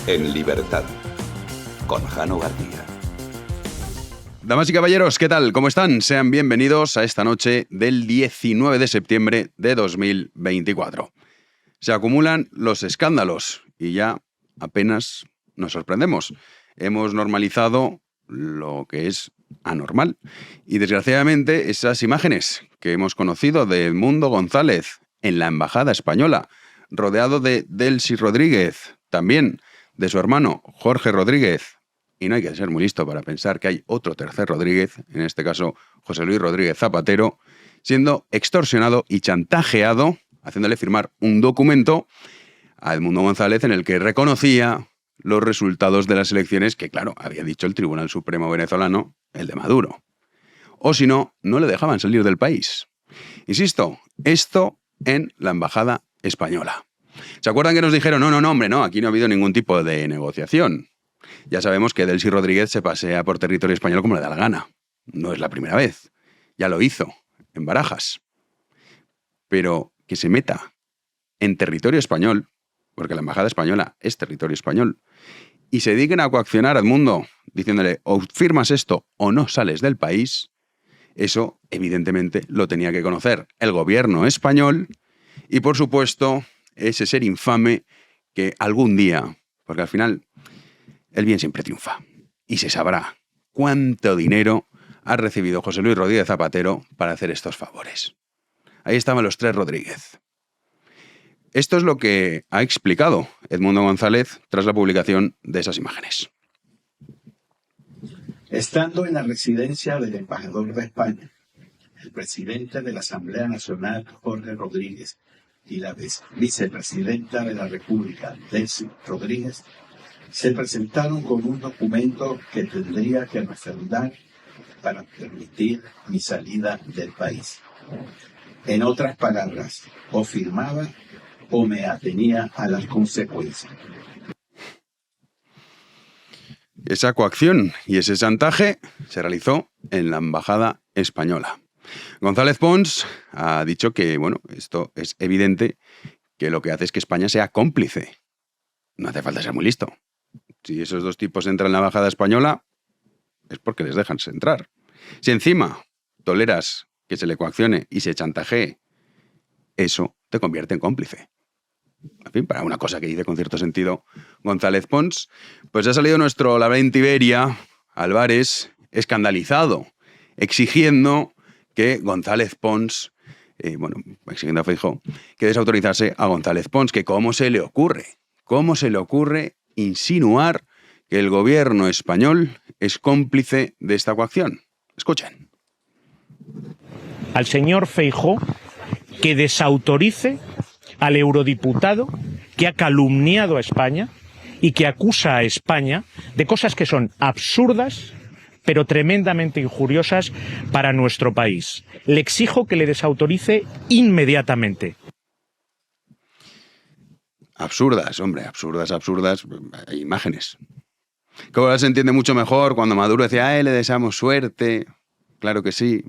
En libertad, con Jano García. Damas y caballeros, ¿qué tal? ¿Cómo están? Sean bienvenidos a esta noche del 19 de septiembre de 2024. Se acumulan los escándalos y ya apenas nos sorprendemos. Hemos normalizado lo que es anormal. Y desgraciadamente esas imágenes que hemos conocido de Edmundo González en la Embajada Española, rodeado de Delcy Rodríguez, también de su hermano Jorge Rodríguez, y no hay que ser muy listo para pensar que hay otro tercer Rodríguez, en este caso José Luis Rodríguez Zapatero, siendo extorsionado y chantajeado, haciéndole firmar un documento a Edmundo González en el que reconocía los resultados de las elecciones que, claro, había dicho el Tribunal Supremo venezolano, el de Maduro. O si no, no le dejaban salir del país. Insisto, esto en la Embajada Española. ¿Se acuerdan que nos dijeron, no, hombre, no, aquí no ha habido ningún tipo de negociación? Ya sabemos que Delcy Rodríguez se pasea por territorio español como le da la gana. No es la primera vez. Ya lo hizo, en Barajas. Pero que se meta en territorio español, porque la Embajada Española es territorio español, y se dediquen a coaccionar a Edmundo, diciéndole, o firmas esto o no sales del país, eso evidentemente lo tenía que conocer el gobierno español y, por supuesto, ese ser infame que algún día, porque al final el bien siempre triunfa, y se sabrá cuánto dinero ha recibido José Luis Rodríguez Zapatero para hacer estos favores. Ahí estaban los tres Rodríguez. Esto es lo que ha explicado Edmundo González tras la publicación de esas imágenes. Estando en la residencia del embajador de España, el presidente de la Asamblea Nacional, Jorge Rodríguez, y la vicepresidenta de la República, Delcy Rodríguez, se presentaron con un documento que tendría que refrendar para permitir mi salida del país. En otras palabras, o firmaba o me atenía a las consecuencias. Esa coacción y ese chantaje se realizó en la Embajada Española. González Pons ha dicho que, esto es evidente, que lo que hace es que España sea cómplice. No hace falta ser muy listo. Si esos dos tipos entran en la Embajada Española, es porque les dejan entrar. Si encima toleras que se le coaccione y se chantajee, eso te convierte en cómplice. En fin, para una cosa que dice con cierto sentido González Pons, pues ha salido nuestro Lavrent Iberia Álvarez escandalizado, exigiendo que González Pons, exigiendo a Feijóo que desautorizase a González Pons, que cómo se le ocurre insinuar que el gobierno español es cómplice de esta coacción. Escuchen. Al señor Feijóo que desautorice al eurodiputado que ha calumniado a España y que acusa a España de cosas que son absurdas, pero tremendamente injuriosas para nuestro país. Le exijo que le desautorice inmediatamente. Absurdas, hombre, absurdas. Hay imágenes. Que ahora se entiende mucho mejor cuando Maduro decía, le deseamos suerte. Claro que sí.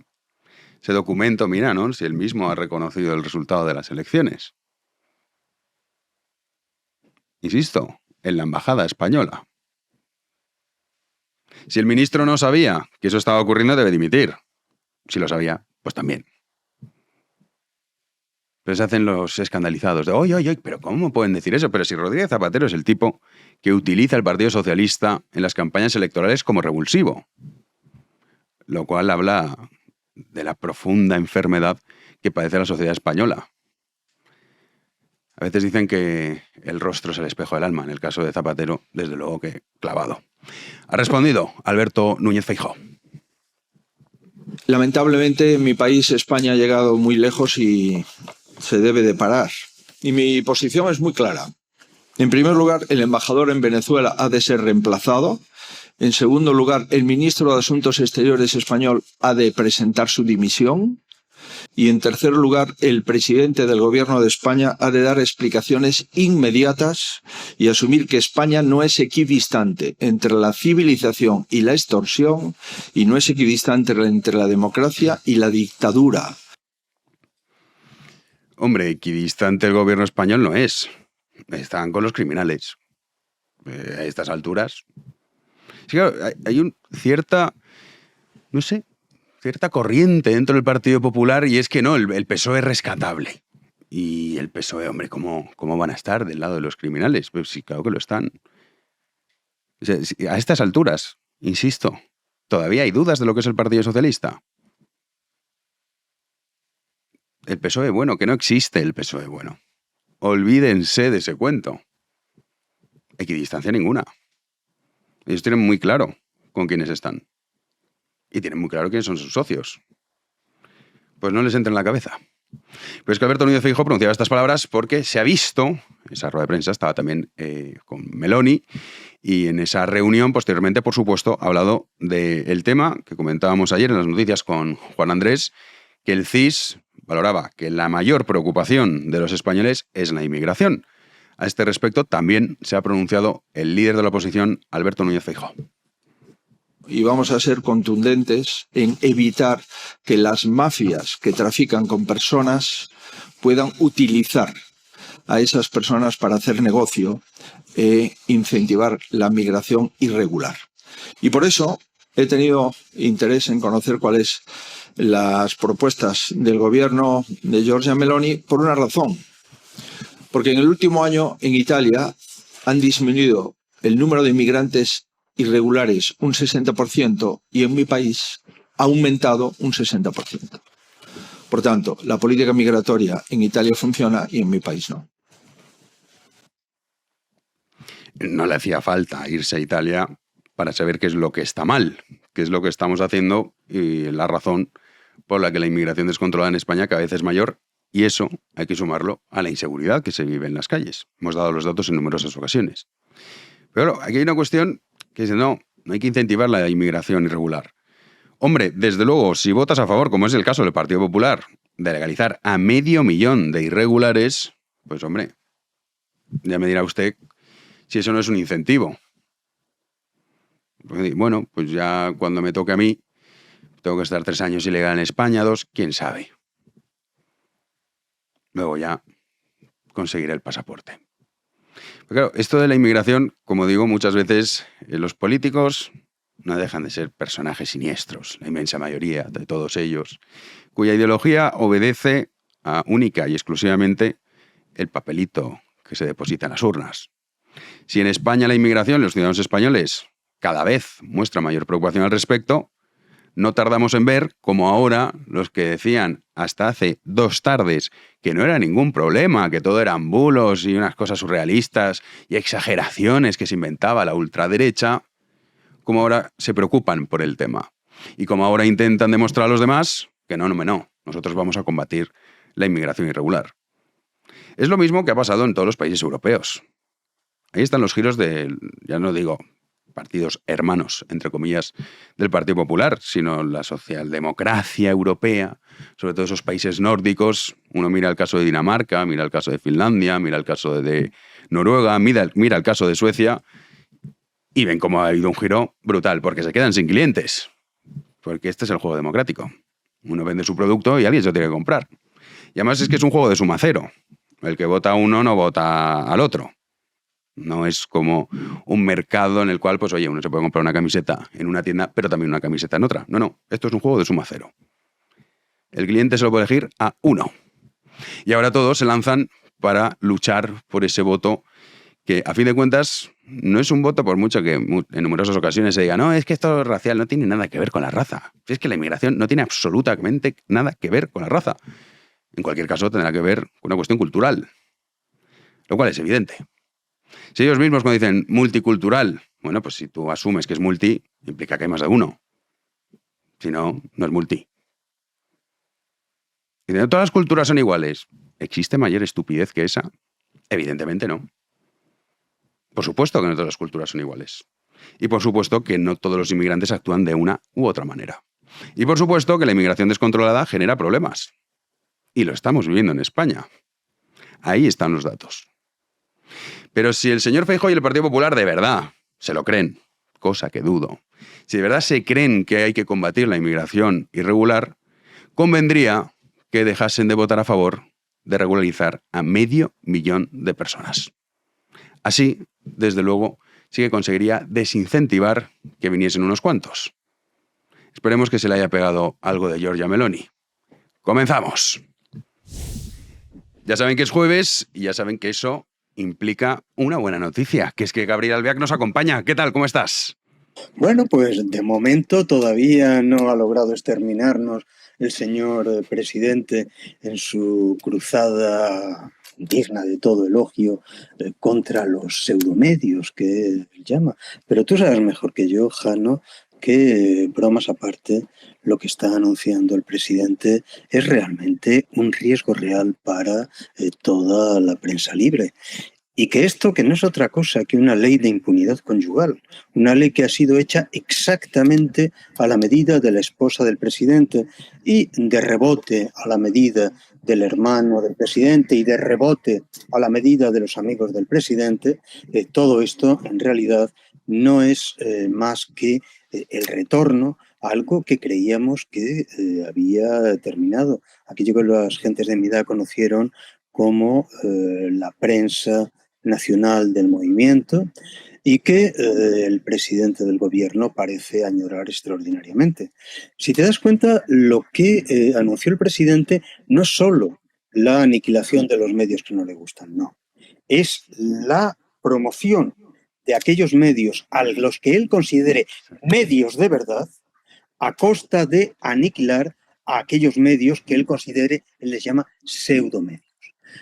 Ese documento, mira, ¿no? Si él mismo ha reconocido el resultado de las elecciones. Insisto, en la Embajada Española. Si el ministro no sabía que eso estaba ocurriendo, debe dimitir. Si lo sabía, pues también. Pero se hacen los escandalizados de, oye, pero ¿cómo pueden decir eso? Pero si Rodríguez Zapatero es el tipo que utiliza el Partido Socialista en las campañas electorales como revulsivo. Lo cual habla de la profunda enfermedad que padece la sociedad española. A veces dicen que el rostro es el espejo del alma. En el caso de Zapatero, desde luego que clavado. Ha respondido Alberto Núñez Feijóo. Lamentablemente, mi país, España, ha llegado muy lejos y se debe de parar. Y mi posición es muy clara. En primer lugar, el embajador en Venezuela ha de ser reemplazado. En segundo lugar, el ministro de Asuntos Exteriores español ha de presentar su dimisión. Y en tercer lugar, el presidente del Gobierno de España ha de dar explicaciones inmediatas y asumir que España no es equidistante entre la civilización y la extorsión y no es equidistante entre la democracia y la dictadura. Hombre, equidistante el Gobierno español no es. Están con los criminales. A estas alturas. Sí, claro, hay cierta, no sé, cierta corriente dentro del Partido Popular y es que no, el PSOE es rescatable. Y el PSOE, hombre, ¿cómo van a estar del lado de los criminales? Pues sí, claro que lo están. O sea, a estas alturas, insisto, ¿todavía hay dudas de lo que es el Partido Socialista? El PSOE bueno, que no existe el PSOE bueno. Olvídense de ese cuento. Equidistancia ninguna. Ellos tienen muy claro con quiénes están. Y tienen muy claro quiénes son sus socios. Pues no les entra en la cabeza. Pero es que Alberto Núñez Feijóo pronunciaba estas palabras porque se ha visto, esa rueda de prensa estaba también con Meloni, y en esa reunión, posteriormente, por supuesto, ha hablado del tema que comentábamos ayer en las noticias con Juan Andrés, que el CIS valoraba que la mayor preocupación de los españoles es la inmigración. A este respecto también se ha pronunciado el líder de la oposición, Alberto Núñez Feijóo. Y vamos a ser contundentes en evitar que las mafias que trafican con personas puedan utilizar a esas personas para hacer negocio e incentivar la migración irregular. Y por eso he tenido interés en conocer cuáles las propuestas del gobierno de Giorgia Meloni por una razón. Porque en el último año en Italia han disminuido el número de inmigrantes irregulares un 60% y en mi país ha aumentado un 60%. Por tanto, la política migratoria en Italia funciona y en mi país no. No le hacía falta irse a Italia para saber qué es lo que está mal, qué es lo que estamos haciendo y la razón por la que la inmigración descontrolada en España cada vez es mayor, y eso hay que sumarlo a la inseguridad que se vive en las calles. Hemos dado los datos en numerosas ocasiones. Pero aquí hay una cuestión que dice, no hay que incentivar la inmigración irregular. Hombre, desde luego, si votas a favor, como es el caso del Partido Popular, de legalizar a 500.000 de irregulares, pues hombre, ya me dirá usted si eso no es un incentivo. Bueno, pues ya cuando me toque a mí, tengo que estar 3 años ilegal en España, 2, quién sabe. Luego ya conseguiré el pasaporte. Pero claro, esto de la inmigración, como digo muchas veces, los políticos no dejan de ser personajes siniestros, la inmensa mayoría de todos ellos, cuya ideología obedece a única y exclusivamente el papelito que se deposita en las urnas. Si en España la inmigración, los ciudadanos españoles, cada vez muestra mayor preocupación al respecto, no tardamos en ver como ahora los que decían hasta hace 2 tardes que no era ningún problema, que todo eran bulos y unas cosas surrealistas y exageraciones que se inventaba la ultraderecha, como ahora se preocupan por el tema. Y como ahora intentan demostrar a los demás que no, nosotros vamos a combatir la inmigración irregular. Es lo mismo que ha pasado en todos los países europeos. Ahí están los giros de, ya no digo partidos hermanos, entre comillas, del Partido Popular, sino la socialdemocracia europea, sobre todo esos países nórdicos. Uno mira el caso de Dinamarca, mira el caso de Finlandia, mira el caso de Noruega, mira el caso de Suecia, y ven cómo ha habido un giro brutal, porque se quedan sin clientes. Porque este es el juego democrático. Uno vende su producto y alguien se lo tiene que comprar. Y además es que es un juego de suma cero. El que vota a uno no vota al otro. No es como un mercado en el cual, pues oye, uno se puede comprar una camiseta en una tienda, pero también una camiseta en otra. No, esto es un juego de suma cero. El cliente se lo puede elegir a uno. Y ahora todos se lanzan para luchar por ese voto que, a fin de cuentas, no es un voto por mucho que en numerosas ocasiones se diga, no, es que esto racial no tiene nada que ver con la raza. Es que la inmigración no tiene absolutamente nada que ver con la raza. En cualquier caso, tendrá que ver con una cuestión cultural, lo cual es evidente. Si ellos mismos cuando dicen multicultural, bueno, pues si tú asumes que es multi, implica que hay más de uno. Si no, no es multi. ¿Y de todas las culturas son iguales? ¿Existe mayor estupidez que esa? Evidentemente no. Por supuesto que no todas las culturas son iguales. Y por supuesto que no todos los inmigrantes actúan de una u otra manera. Y por supuesto que la inmigración descontrolada genera problemas. Y lo estamos viviendo en España. Ahí están los datos. Pero si el señor Feijóo y el Partido Popular de verdad se lo creen, cosa que dudo, si de verdad se creen que hay que combatir la inmigración irregular, convendría que dejasen de votar a favor de regularizar a 500.000 de personas. Así, desde luego, sí que conseguiría desincentivar que viniesen unos cuantos. Esperemos que se le haya pegado algo de Giorgia Meloni. ¡Comenzamos! Ya saben que es jueves y ya saben que eso implica una buena noticia, que es que Gabriel Albiac nos acompaña. ¿Qué tal? ¿Cómo estás? Bueno, pues de momento todavía no ha logrado exterminarnos el señor presidente en su cruzada digna de todo elogio contra los pseudomedios que él llama. Pero tú sabes mejor que yo, Jano, que, bromas aparte, lo que está anunciando el presidente es realmente un riesgo real para toda la prensa libre. Y que esto que no es otra cosa que una ley de impunidad conyugal, una ley que ha sido hecha exactamente a la medida de la esposa del presidente y de rebote a la medida del hermano del presidente y de rebote a la medida de los amigos del presidente. Todo esto en realidad no es más que el retorno a algo que creíamos que había terminado. Aquello que las gentes de mi edad conocieron como la prensa nacional del movimiento y que el presidente del gobierno parece añorar extraordinariamente. Si te das cuenta, lo que anunció el presidente no es solo la aniquilación de los medios que no le gustan, no. Es la promoción de aquellos medios a los que él considere medios de verdad a costa de aniquilar a aquellos medios que él considere, él les llama pseudomedios.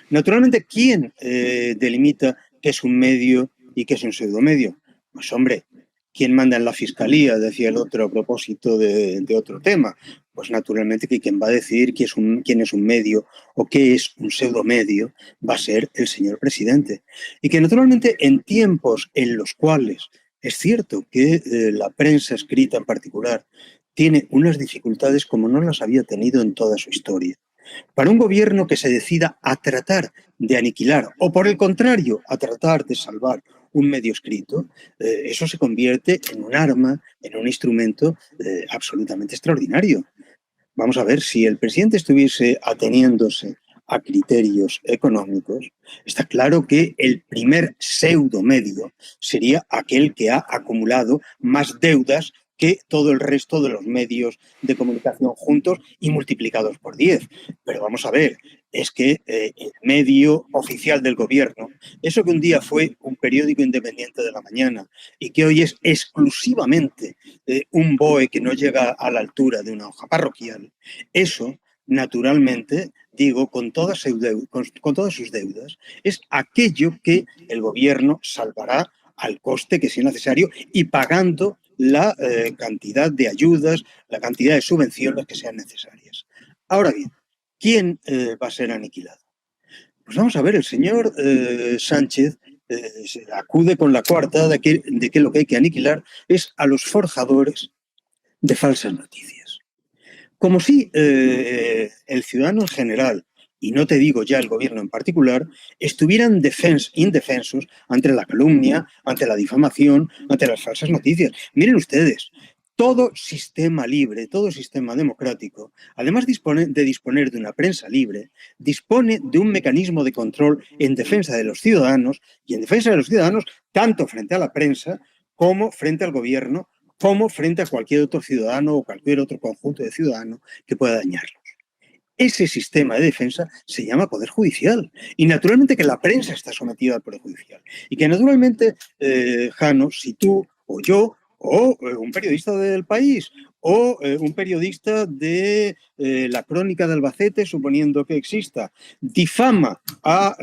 Naturalmente, ¿quién delimita qué es un medio y qué es un pseudomedio? Pues hombre, ¿quién manda en la fiscalía? Decía el otro a propósito de otro tema. Pues naturalmente que quien va a decir quién es un medio o qué es un pseudomedio va a ser el señor presidente. Y que naturalmente en tiempos en los cuales es cierto que la prensa escrita en particular tiene unas dificultades como no las había tenido en toda su historia. Para un gobierno que se decida a tratar de aniquilar o, por el contrario, a tratar de salvar un medio escrito, eso se convierte en un arma, en un instrumento absolutamente extraordinario. Vamos a ver, si el presidente estuviese ateniéndose a criterios económicos, está claro que el primer pseudomedio sería aquel que ha acumulado más deudas que todo el resto de los medios de comunicación juntos y multiplicados por 10. Pero vamos a ver, es que el medio oficial del gobierno, eso que un día fue un periódico independiente de la mañana y que hoy es exclusivamente un BOE que no llega a la altura de una hoja parroquial, eso, naturalmente, digo, con todas sus deudas, es aquello que el gobierno salvará al coste que sea necesario y pagando la cantidad de ayudas, la cantidad de subvenciones que sean necesarias. Ahora bien, ¿quién va a ser aniquilado? Pues vamos a ver, el señor Sánchez acude con la cuarta de que lo que hay que aniquilar es a los forjadores de falsas noticias. Como si el ciudadano en general, y no te digo ya el gobierno en particular, estuvieran indefensos ante la calumnia, ante la difamación, ante las falsas noticias. Miren ustedes, todo sistema libre, todo sistema democrático, además de disponer de una prensa libre, dispone de un mecanismo de control en defensa de los ciudadanos y en defensa de los ciudadanos tanto frente a la prensa como frente al gobierno, como frente a cualquier otro ciudadano o cualquier otro conjunto de ciudadanos que pueda dañarlos. Ese sistema de defensa se llama Poder Judicial. Y naturalmente que la prensa está sometida al Poder Judicial. Y que naturalmente, Jano, si tú o yo o un periodista del País o un periodista de la Crónica de Albacete, suponiendo que exista, difama a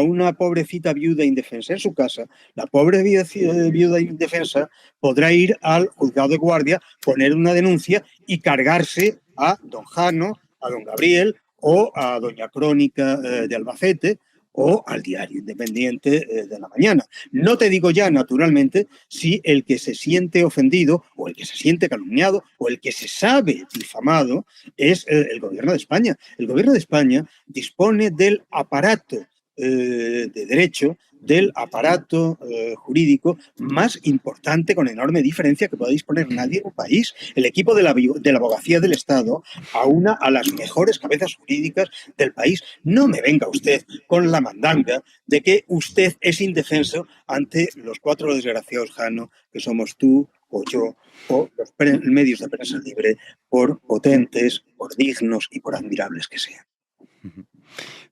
una pobrecita viuda indefensa en su casa, la pobre viuda indefensa podrá ir al juzgado de guardia, poner una denuncia y cargarse a don Jano, a don Gabriel o a doña Crónica de Albacete o al Diario Independiente de la mañana. No te digo ya, naturalmente, si el que se siente ofendido o el que se siente calumniado o el que se sabe difamado es el Gobierno de España. El Gobierno de España dispone del aparato de derecho del aparato jurídico más importante, con enorme diferencia, que pueda disponer nadie en un país. El equipo de la abogacía del Estado aúna a las mejores cabezas jurídicas del país. No me venga usted con la mandanga de que usted es indefenso ante los 4 desgraciados, Jano, que somos tú o yo o los medios de prensa libre, por potentes, por dignos y por admirables que sean.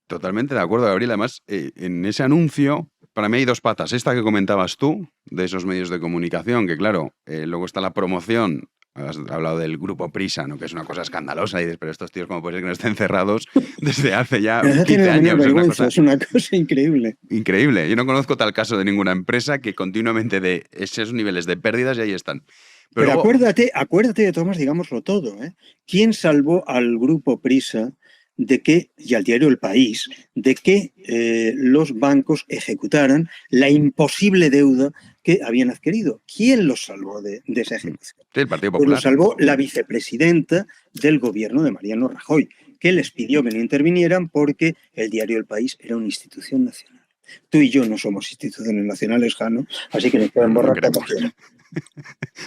Totalmente de acuerdo, Gabriel. Además, en ese anuncio, para mí hay 2 patas. Esta que comentabas tú, de esos medios de comunicación, que claro, luego está la promoción. Has hablado del grupo Prisa, ¿no? Que es una cosa escandalosa. Y dices, pero estos tíos, ¿cómo puede ser que no estén cerrados desde hace ya 15 años? Es una cosa increíble. Increíble. Yo no conozco tal caso de ninguna empresa que continuamente de esos niveles de pérdidas y ahí están. Pero luego, acuérdate de Tomás, digámoslo todo, ¿eh? ¿Quién salvó al grupo Prisa y al diario El País de que los bancos ejecutaran la imposible deuda que habían adquirido? ¿Quién los salvó de esa ejecución? Sí, el Partido Pues Popular. lo salvó la vicepresidenta del gobierno de Mariano Rajoy, que les pidió que no intervinieran porque el diario El País era una institución nacional. Tú y yo no somos instituciones nacionales, Jano, así que nos pueden borrar cuando quieran.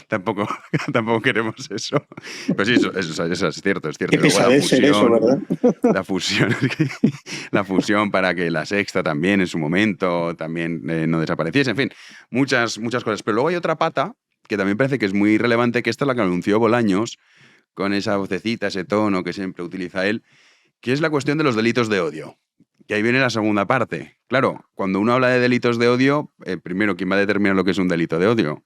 Tampoco queremos eso. Pues sí, eso es cierto. Qué pesadez ser eso, ¿verdad? La fusión para que La Sexta también en su momento también no desapareciese. En fin, muchas cosas. Pero luego hay otra pata que también parece que es muy relevante, que esta es la que anunció Bolaños, con esa vocecita, ese tono que siempre utiliza él, que es la cuestión de los delitos de odio. Y ahí viene la segunda parte. Claro, cuando uno habla de delitos de odio, primero, ¿quién va a determinar lo que es un delito de odio?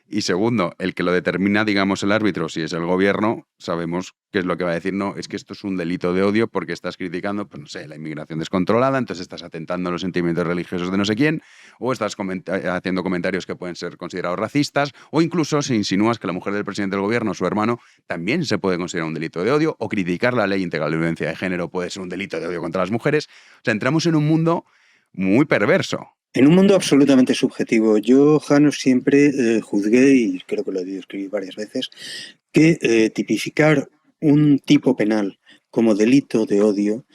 Y segundo, el que lo determina, digamos, el árbitro, si es el gobierno, sabemos qué es lo que va a decir. No, es que esto es un delito de odio porque estás criticando, pues no sé, la inmigración descontrolada, entonces estás atentando a los sentimientos religiosos de no sé quién, o estás haciendo comentarios que pueden ser considerados racistas, o incluso si insinúas que la mujer del presidente del gobierno, su hermano, también se puede considerar un delito de odio, o criticar la ley integral de violencia de género puede ser un delito de odio contra las mujeres. O sea, entramos en un mundo muy perverso. En un mundo absolutamente subjetivo. Yo, Jano, siempre juzgué, y creo que lo he escribir varias veces, que tipificar un tipo penal como delito de odio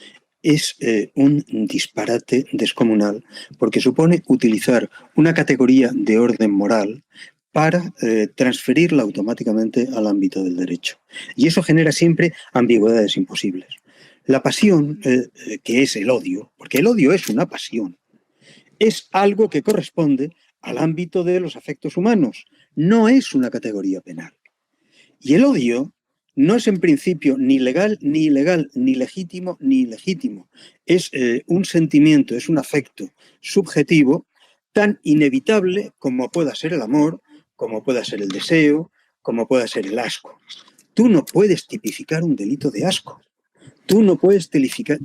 es un disparate descomunal, porque supone utilizar una categoría de orden moral para transferirla automáticamente al ámbito del derecho. Y eso genera siempre ambigüedades imposibles. La pasión, que es el odio, porque el odio es una pasión, es algo que corresponde al ámbito de los afectos humanos, no es una categoría penal. Y el odio no es en principio ni legal, ni ilegal, ni legítimo, ni ilegítimo. Es un sentimiento, es un afecto subjetivo tan inevitable como pueda ser el amor, como pueda ser el deseo, como pueda ser el asco. Tú no puedes tipificar un delito de asco. Tú no puedes tipificar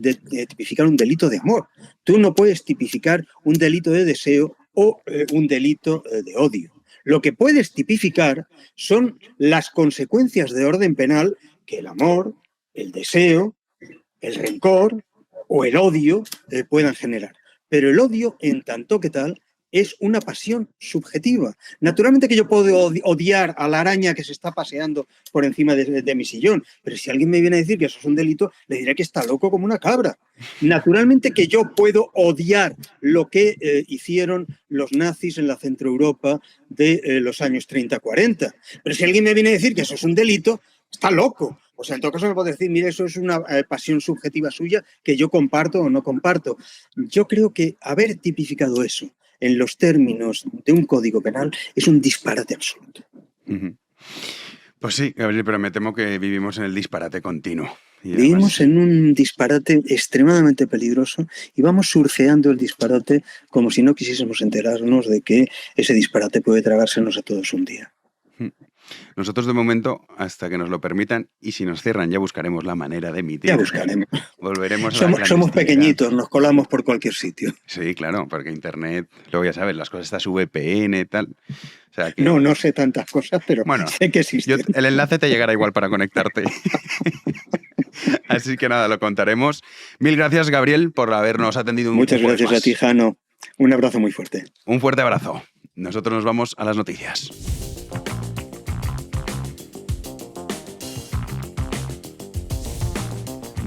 un delito de amor. Tú no puedes tipificar un delito de deseo o un delito de odio. Lo que puedes tipificar son las consecuencias de orden penal que el amor, el deseo, el rencor o el odio puedan generar. Pero el odio, en tanto que tal, es una pasión subjetiva. Naturalmente que yo puedo odiar a la araña que se está paseando por encima de mi sillón, pero si alguien me viene a decir que eso es un delito, le diré que está loco como una cabra. Naturalmente que yo puedo odiar lo que hicieron los nazis en la Centroeuropa de los años 30-40, pero si alguien me viene a decir que eso es un delito, está loco. O sea, en todo caso me puedo decir, mire, eso es una pasión subjetiva suya que yo comparto o no comparto. Yo creo que haber tipificado eso en los términos de un código penal es un disparate absoluto. Pues sí, Gabriel, pero me temo que vivimos en el disparate continuo. Vivimos en un disparate extremadamente peligroso y vamos surfeando el disparate como si no quisiésemos enterarnos de que ese disparate puede tragársenos a todos un día. Nosotros de momento, hasta que nos lo permitan, y si nos cierran ya buscaremos la manera de emitir. Ya buscaremos. Volveremos a la somos pequeñitos, nos colamos por cualquier sitio. Sí, claro, porque Internet, luego ya sabes, las cosas, estas VPN y tal. O sea que... No sé tantas cosas, pero bueno, sé que existen. El enlace te llegará igual para conectarte. Así que nada, lo contaremos. Mil gracias, Gabriel, por habernos atendido. Muchas gracias a ti, Jano. Un abrazo muy fuerte. Un fuerte abrazo. Nosotros nos vamos a las noticias.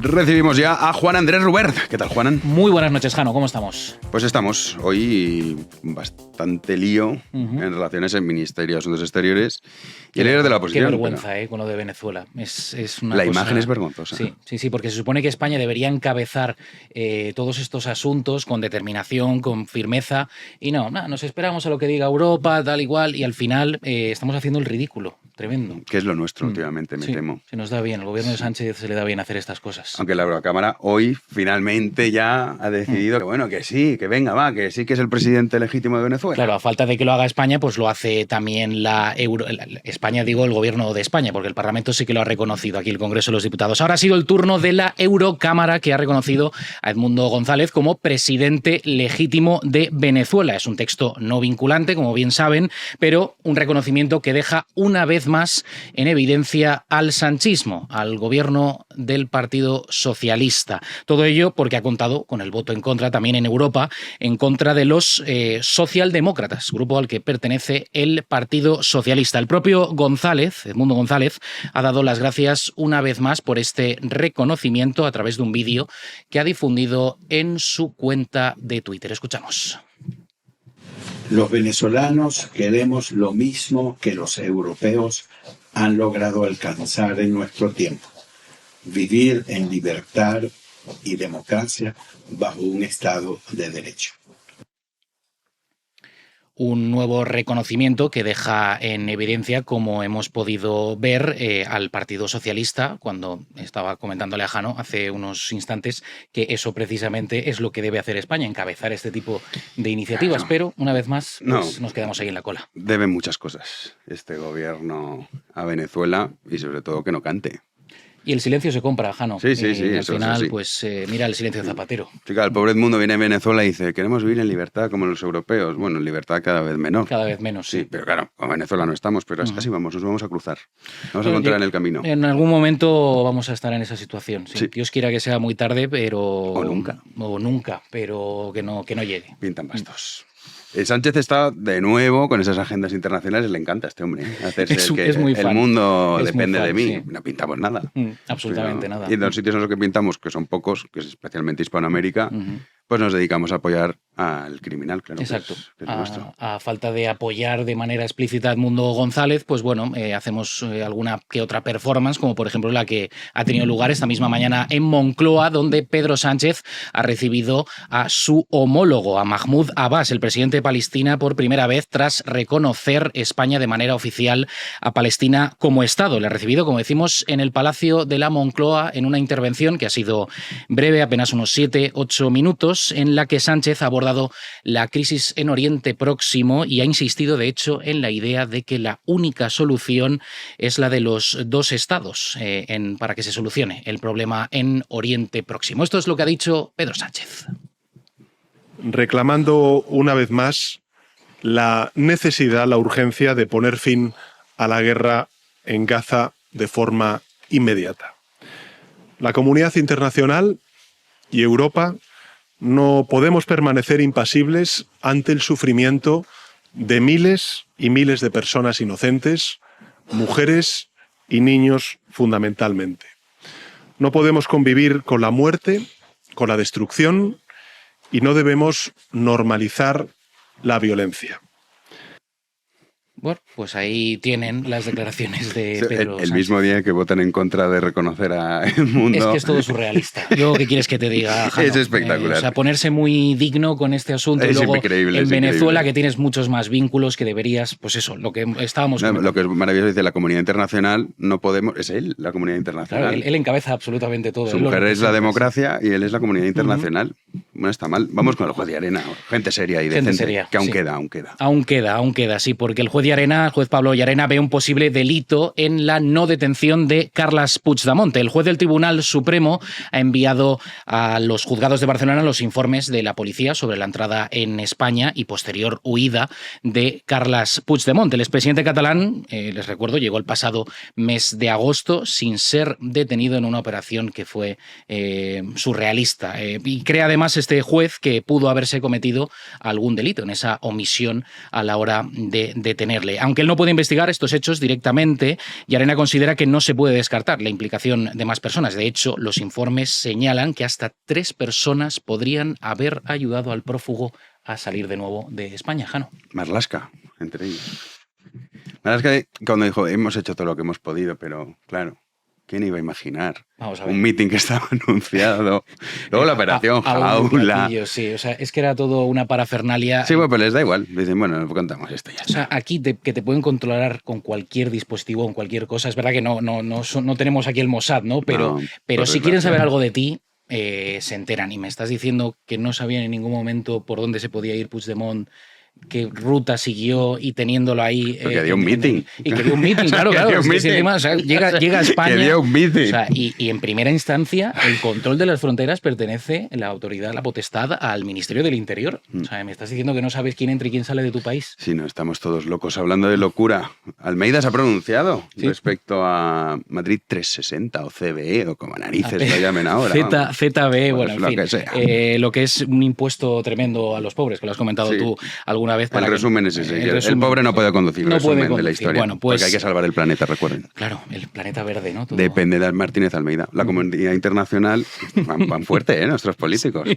Recibimos ya a Juan Andrés Rubert. ¿Qué tal, Juanan? Muy buenas noches, Jano. ¿Cómo estamos? Pues estamos hoy bastante lío en relaciones en Ministerio de Asuntos Exteriores y el líder de la oposición. Qué vergüenza, con lo de Venezuela. Es una la cosa... imagen es vergonzosa. Sí, porque se supone que España debería encabezar todos estos asuntos con determinación, con firmeza, y no, nos esperamos a lo que diga Europa, tal y cual, y al final estamos haciendo el ridículo. Tremendo. Que es lo nuestro últimamente, me temo. Se nos da bien. El gobierno de Sánchez se le da bien hacer estas cosas. Aunque la Eurocámara hoy finalmente ya ha decidido que bueno, que sí, que venga, va, que sí que es el presidente legítimo de Venezuela. Claro, a falta de que lo haga España, pues lo hace también España, digo, el gobierno de España, porque el Parlamento sí que lo ha reconocido, aquí el Congreso de los Diputados. Ahora ha sido el turno de la Eurocámara, que ha reconocido a Edmundo González como presidente legítimo de Venezuela. Es un texto no vinculante, como bien saben, pero un reconocimiento que deja una vez más en evidencia al sanchismo, al gobierno del Partido Socialista. Todo ello porque ha contado con el voto en contra también en Europa, en contra de los socialdemócratas, grupo al que pertenece el Partido Socialista. El propio González, Edmundo González, ha dado las gracias una vez más por este reconocimiento a través de un vídeo que ha difundido en su cuenta de Twitter. Escuchamos. Los venezolanos queremos lo mismo que los europeos han logrado alcanzar en nuestro tiempo: vivir en libertad y democracia bajo un Estado de Derecho. Un nuevo reconocimiento que deja en evidencia, como hemos podido ver, al Partido Socialista, cuando estaba comentándole a Jano hace unos instantes, que eso precisamente es lo que debe hacer España, encabezar este tipo de iniciativas. Pero, una vez más, pues, nos quedamos ahí en la cola. Debe muchas cosas este gobierno a Venezuela y sobre todo que no cante. Y el silencio se compra, Jano. Sí, al final, pues mira el silencio de Zapatero. Sí, claro, el pobre Edmundo viene a Venezuela y dice: queremos vivir en libertad como los europeos. Bueno, en libertad cada vez menor. Cada vez menos, sí. Pero claro, con Venezuela no estamos, pero así vamos, nos vamos a cruzar. Vamos a encontrar en el camino. En algún momento vamos a estar en esa situación. Sí. Dios quiera que sea muy tarde, pero... O nunca, pero que no llegue. Pintan bastos. Sánchez está de nuevo con esas agendas internacionales. Le encanta a este hombre hacerse es muy fan. El mundo es depende de mí. Sí. No pintamos nada. Absolutamente nada. Y en los sitios en los que pintamos, que son pocos, que es especialmente Hispanoamérica, pues nos dedicamos a apoyar al criminal, claro. Exacto. Que es nuestro. A falta de apoyar de manera explícita a Edmundo González, pues bueno, hacemos alguna que otra performance, como por ejemplo la que ha tenido lugar esta misma mañana en Moncloa, donde Pedro Sánchez ha recibido a su homólogo, a Mahmoud Abbas, el presidente de Palestina, por primera vez tras reconocer España de manera oficial a Palestina como Estado. Le ha recibido, como decimos, en el Palacio de la Moncloa, en una intervención que ha sido breve, apenas unos 7-8 minutos, en la que Sánchez ha abordado la crisis en Oriente Próximo y ha insistido, de hecho, en la idea de que la única solución es la de los dos estados para que se solucione el problema en Oriente Próximo. Esto es lo que ha dicho Pedro Sánchez. Reclamando una vez más la necesidad, la urgencia de poner fin a la guerra en Gaza de forma inmediata. La comunidad internacional y Europa no podemos permanecer impasibles ante el sufrimiento de miles y miles de personas inocentes, mujeres y niños fundamentalmente. No podemos convivir con la muerte, con la destrucción, y no debemos normalizar la violencia. Bueno, pues ahí tienen las declaraciones de Pedro Sánchez. El mismo día que votan en contra de reconocer a Edmundo. Es que es todo surrealista. Yo, ¿qué quieres que te diga, Jano? Es espectacular. O sea, ponerse muy digno con este asunto. Es y luego increíble, en es Venezuela, increíble. que tienes muchos más vínculos, que deberías, pues eso, lo que estábamos comentando. Lo que es maravilloso, dice la comunidad internacional, no podemos... Es él, la comunidad internacional. Claro, él encabeza absolutamente todo. Su mujer es la democracia y él es la comunidad internacional. Bueno, está mal. Vamos con el juez de Arena. Gente seria y decente. Seria, que aún sí. queda. Aún queda, sí, porque el juez de Arena, el juez Pablo Llarena, ve un posible delito en la no detención de Carles Puigdemont. El juez del Tribunal Supremo ha enviado a los juzgados de Barcelona los informes de la policía sobre la entrada en España y posterior huida de Carles Puigdemont. El expresidente catalán, les recuerdo, llegó el pasado mes de agosto sin ser detenido en una operación que fue surrealista. Y cree además este juez que pudo haberse cometido algún delito en esa omisión a la hora de detenerlo. detenerle. Aunque él no puede investigar estos hechos directamente, Llarena considera que no se puede descartar la implicación de más personas. De hecho, los informes señalan que hasta 3 personas podrían haber ayudado al prófugo a salir de nuevo de España, Jano. Marlaska, entre ellos. Marlaska, cuando dijo, hemos hecho todo lo que hemos podido, pero claro, ¿quién iba a imaginar? Vamos a ver. Un meeting que estaba anunciado. Luego la operación Jaula. Sí, o sea, es que era todo una parafernalia. Sí, bueno, pero les da igual. Dicen, bueno, contamos esto ya. O sea, aquí que te pueden controlar con cualquier dispositivo, con cualquier cosa. Es verdad que no tenemos aquí el Mossad, ¿no? Pero si quieren saber algo de ti, se enteran. Y me estás diciendo que no sabían en ningún momento por dónde se podía ir Puigdemont, qué ruta siguió y teniéndolo ahí. Porque dio un meeting. Y que dio un meeting, claro. Es que encima, o sea, llega a España. Que dio un meeting. O sea, y en primera instancia, el control de las fronteras pertenece, la autoridad, la potestad, al Ministerio del Interior. O sea, me estás diciendo que no sabes quién entra y quién sale de tu país. Sí, no, estamos todos locos hablando de locura. Almeida se ha pronunciado respecto a Madrid 360 o CBE o como narices lo llamen ahora. ZBE, bueno, en fin. Lo que sea. Lo que es un impuesto tremendo a los pobres, que lo has comentado tú alguna vez. El resumen es ese. El pobre no puede conducir. No puede de la conducir. historia. Bueno, pues, porque hay que salvar el planeta, recuerden. Claro, el planeta verde, ¿no? Todo. Depende de Martínez Almeida. La comunidad internacional van fuerte, nuestros políticos.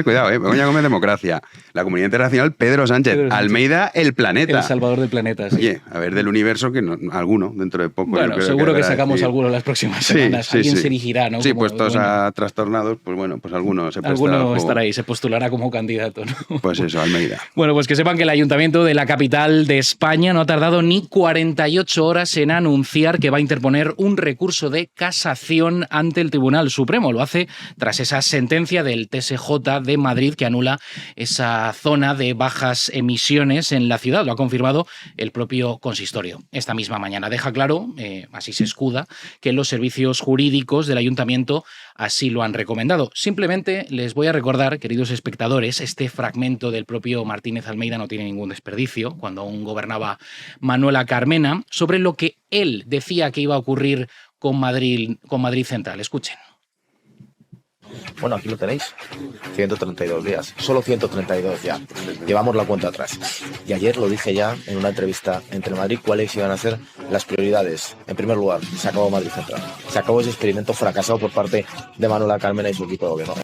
Cuidado, Begoña Gómez, democracia. La comunidad internacional, Pedro Sánchez. Almeida, el planeta. El salvador del planeta, sí. Oye, a ver, del universo, que alguno, dentro de poco. Bueno, seguro que sacamos alguno las próximas semanas. Alguien se erigirá, ¿no? Sí, como, puestos a trastornados, pues bueno, pues alguno se Alguno estará ahí, se postulará como candidato, ¿no? Pues eso, Almeida. Bueno, pues que sepan que el Ayuntamiento de la capital de España no ha tardado ni 48 horas en anunciar que va a interponer un recurso de casación ante el Tribunal Supremo. Lo hace tras esa sentencia del TSJ de Madrid que anula esa zona de bajas emisiones en la ciudad. Lo ha confirmado el propio consistorio. Esta misma mañana deja claro, así se escuda, que los servicios jurídicos del Ayuntamiento así lo han recomendado. Simplemente les voy a recordar, queridos espectadores, este fragmento del propio Martínez Almeida no tiene ningún desperdicio, cuando aún gobernaba Manuela Carmena, sobre lo que él decía que iba a ocurrir con Madrid Central. Escuchen. Bueno, aquí lo tenéis. 132 días. Solo 132 ya. Llevamos la cuenta atrás. Y ayer lo dije ya en una entrevista entre Madrid cuáles iban a ser las prioridades. En primer lugar, se acabó Madrid Central. Se acabó ese experimento fracasado por parte de Manuela Carmena y su equipo de gobierno.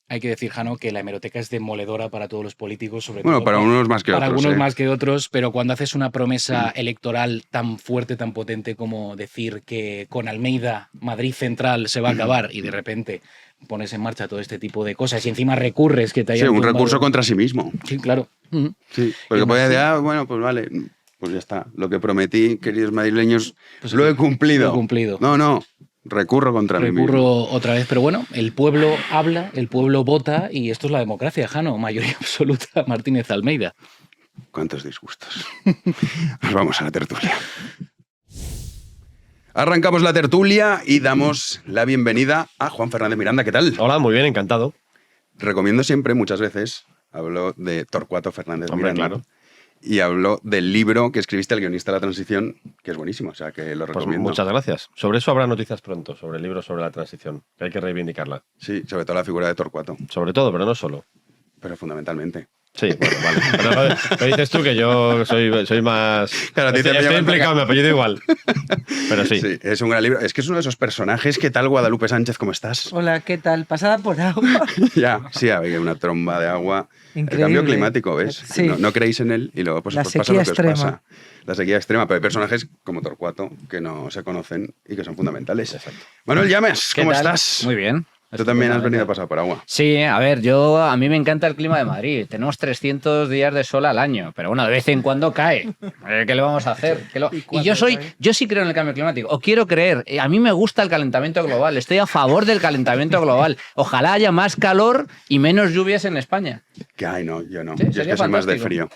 Hay que decir, Jano, que la hemeroteca es demoledora para todos los políticos, sobre bueno, todo para unos más que para otros. Algunos más que otros, pero cuando haces una promesa electoral tan fuerte, tan potente como decir que con Almeida Madrid Central se va a acabar y de repente pones en marcha todo este tipo de cosas y encima recurres que te hayan un recurso contra sí mismo. Sí, claro. Sí, porque puede decir, bueno, pues vale, pues ya está. Lo que prometí, queridos madrileños, pues lo he cumplido. Lo he cumplido. No. Recurro contra mí mismo. Recurro otra vez, pero bueno, el pueblo habla, el pueblo vota y esto es la democracia, Jano, mayoría absoluta Martínez Almeida. Cuántos disgustos. Pues vamos a la tertulia. Arrancamos la tertulia y damos la bienvenida a Juan Fernández Miranda. ¿Qué tal? Hola, muy bien, encantado. Recomiendo siempre, muchas veces, hablo de Torcuato Fernández Miranda. Claro. Y hablo del libro que escribiste, El guionista de la transición, que es buenísimo, o sea, que lo recomiendo. Pues muchas gracias. Sobre eso habrá noticias pronto, sobre el libro sobre la transición, que hay que reivindicarla. Sí, sobre todo la figura de Torcuato. Sobre todo, pero no solo. Pero fundamentalmente. Sí, bueno, vale. Pero dices tú que yo soy más... Claro, estoy implicado, me apellido igual. Pero sí. Sí, es un gran libro. Es que es uno de esos personajes. ¿Qué tal, Guadalupe Sánchez? ¿Cómo estás? Hola, ¿qué tal? ¿Pasada por agua? Ya, sí, había una tromba de agua. Increíble. El cambio climático, ¿ves? Sí. No creéis en él y luego pues La pasa lo sequía que os extrema. pasa. La sequía extrema, pero hay personajes como Torcuato que no se conocen y que son fundamentales. Exacto. Manuel Llames, ¿cómo estás? Muy bien. Tú también has venido a pasar por agua. Sí, a ver, a mí me encanta el clima de Madrid. Tenemos 300 días de sol al año, pero bueno, de vez en cuando cae. ¿Qué le vamos a hacer? Y yo sí creo en el cambio climático, o quiero creer. A mí me gusta el calentamiento global, estoy a favor del calentamiento global. Ojalá haya más calor y menos lluvias en España. Que ay, no, yo no. Sí, yo es que soy más de frío.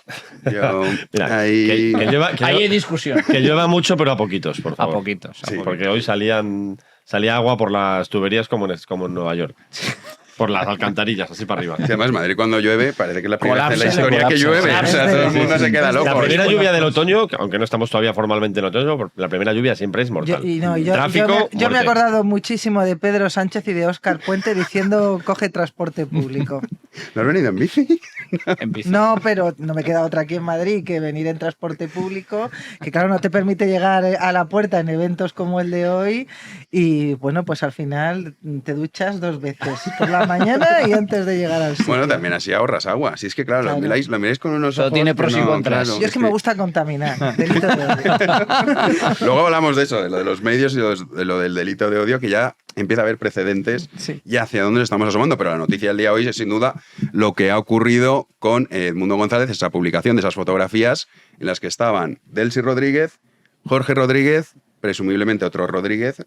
Yo, Mira, ahí... que Ahí hay discusión. Que llueva mucho, pero a poquitos, por favor. A poquitos. Sí. Porque hoy salía agua por las tuberías como en Nueva York. Por las alcantarillas, así para arriba. Y además, Madrid cuando llueve parece que es la primera vez en la Colapsa, historia que llueve. colapsa. O sea, todo el mundo se queda loco. La primera lluvia del otoño, aunque no estamos todavía formalmente en otoño, la primera lluvia siempre es mortal. Tráfico, yo me he muerte. acordado muchísimo de Pedro Sánchez y de Óscar Puente diciendo coge transporte público. ¿No has venido en bici? En bici. No, pero no me queda otra aquí en Madrid que venir en transporte público, que claro, no te permite llegar a la puerta en eventos como el de hoy y bueno, pues al final te duchas 2 veces, por la mañana y antes de llegar al sitio. Bueno, también así ahorras agua. Si es que, claro, Claro. Lo miráis con unos Todo ojos... tiene que pros y no, contras. claro, Yo es que me gusta contaminar, delito de odio. Luego hablamos de eso, de lo de los medios y de lo del delito de odio, que ya empieza a haber precedentes Sí. y hacia dónde nos estamos asomando. Pero la noticia del día de hoy es sin duda lo que ha ocurrido con Edmundo González, esa publicación de esas fotografías en las que estaban Delcy Rodríguez, Jorge Rodríguez, presumiblemente otro Rodríguez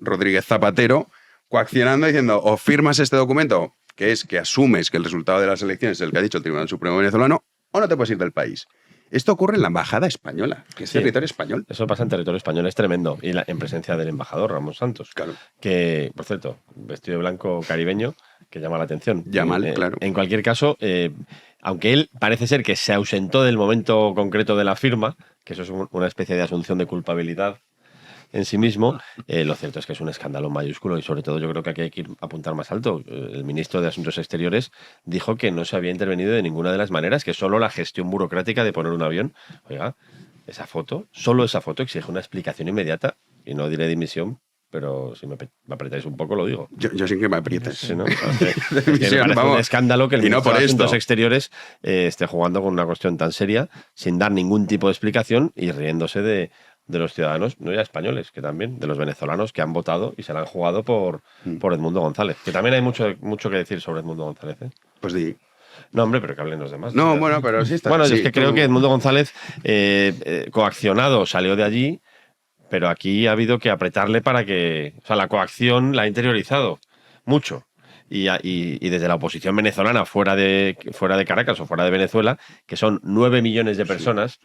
Zapatero, coaccionando diciendo o firmas este documento, que es que asumes que el resultado de las elecciones es el que ha dicho el Tribunal Supremo venezolano, o no te puedes ir del país. Esto ocurre en la embajada española, que es territorio español. Eso pasa en territorio español, es tremendo. Y en presencia del embajador Ramón Santos. Claro. Que, por cierto, vestido de blanco caribeño, que llama la atención. Claro. En cualquier caso, aunque él parece ser que se ausentó del momento concreto de la firma, que eso es una especie de asunción de culpabilidad en sí mismo, lo cierto es que es un escándalo mayúsculo y sobre todo yo creo que aquí hay que apuntar más alto. El ministro de Asuntos Exteriores dijo que no se había intervenido de ninguna de las maneras, que solo la gestión burocrática de poner un avión, oiga, esa foto, solo esa foto exige una explicación inmediata y no diré dimisión, pero si me apretáis un poco lo digo. Yo sin que me aprietes. Sí, ¿no? Es que me parece un escándalo que el ministro de Asuntos Exteriores esté jugando con una cuestión tan seria sin dar ningún tipo de explicación y riéndose de los ciudadanos, no ya españoles, que también, de los venezolanos que han votado y se la han jugado por Edmundo González. Que también hay mucho que decir sobre Edmundo González. Pues di. No, hombre, pero que hablen los demás. No, bueno, pero sí está. Bueno, sí, yo es que creo que Edmundo González, coaccionado, salió de allí, pero aquí ha habido que apretarle para que... O sea, la coacción la ha interiorizado mucho. Y desde la oposición venezolana fuera de Caracas o fuera de Venezuela, que son 9 millones de personas,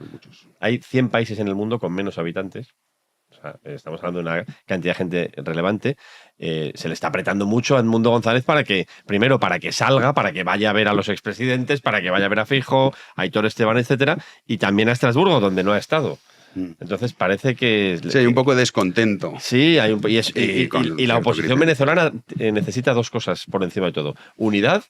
hay 100 países en el mundo con menos habitantes. O sea, estamos hablando de una cantidad de gente relevante. Se le está apretando mucho a Edmundo González primero para que salga, para que vaya a ver a los expresidentes, para que vaya a ver a Feijóo, a Aitor Esteban, etcétera, y también a Estrasburgo, donde no ha estado. Entonces parece que... Sí, hay un poco de descontento. Sí, hay y la oposición venezolana necesita 2 cosas por encima de todo. Unidad,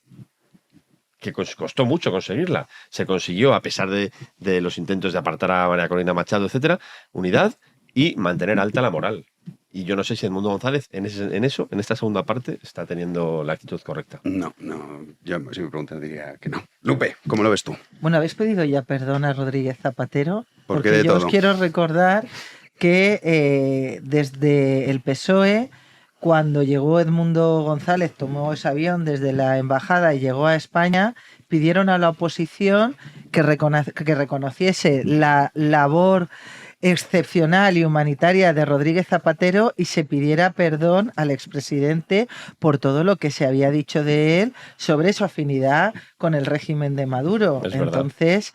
que costó mucho conseguirla. Se consiguió a pesar de los intentos de apartar a María Corina Machado, etcétera. Unidad y mantener alta la moral. Y yo no sé si Edmundo González en esta segunda parte, está teniendo la actitud correcta. No. Yo, si me preguntan, diría que no. Lupe, ¿cómo lo ves tú? Bueno, ¿habéis pedido ya perdón a Rodríguez Zapatero? ¿Por qué Porque de yo todo? os quiero recordar que desde el PSOE, cuando llegó Edmundo González, tomó ese avión desde la embajada y llegó a España, pidieron a la oposición que reconociese la labor excepcional y humanitaria de Rodríguez Zapatero y se pidiera perdón al expresidente por todo lo que se había dicho de él sobre su afinidad con el régimen de Maduro. Es verdad. Entonces,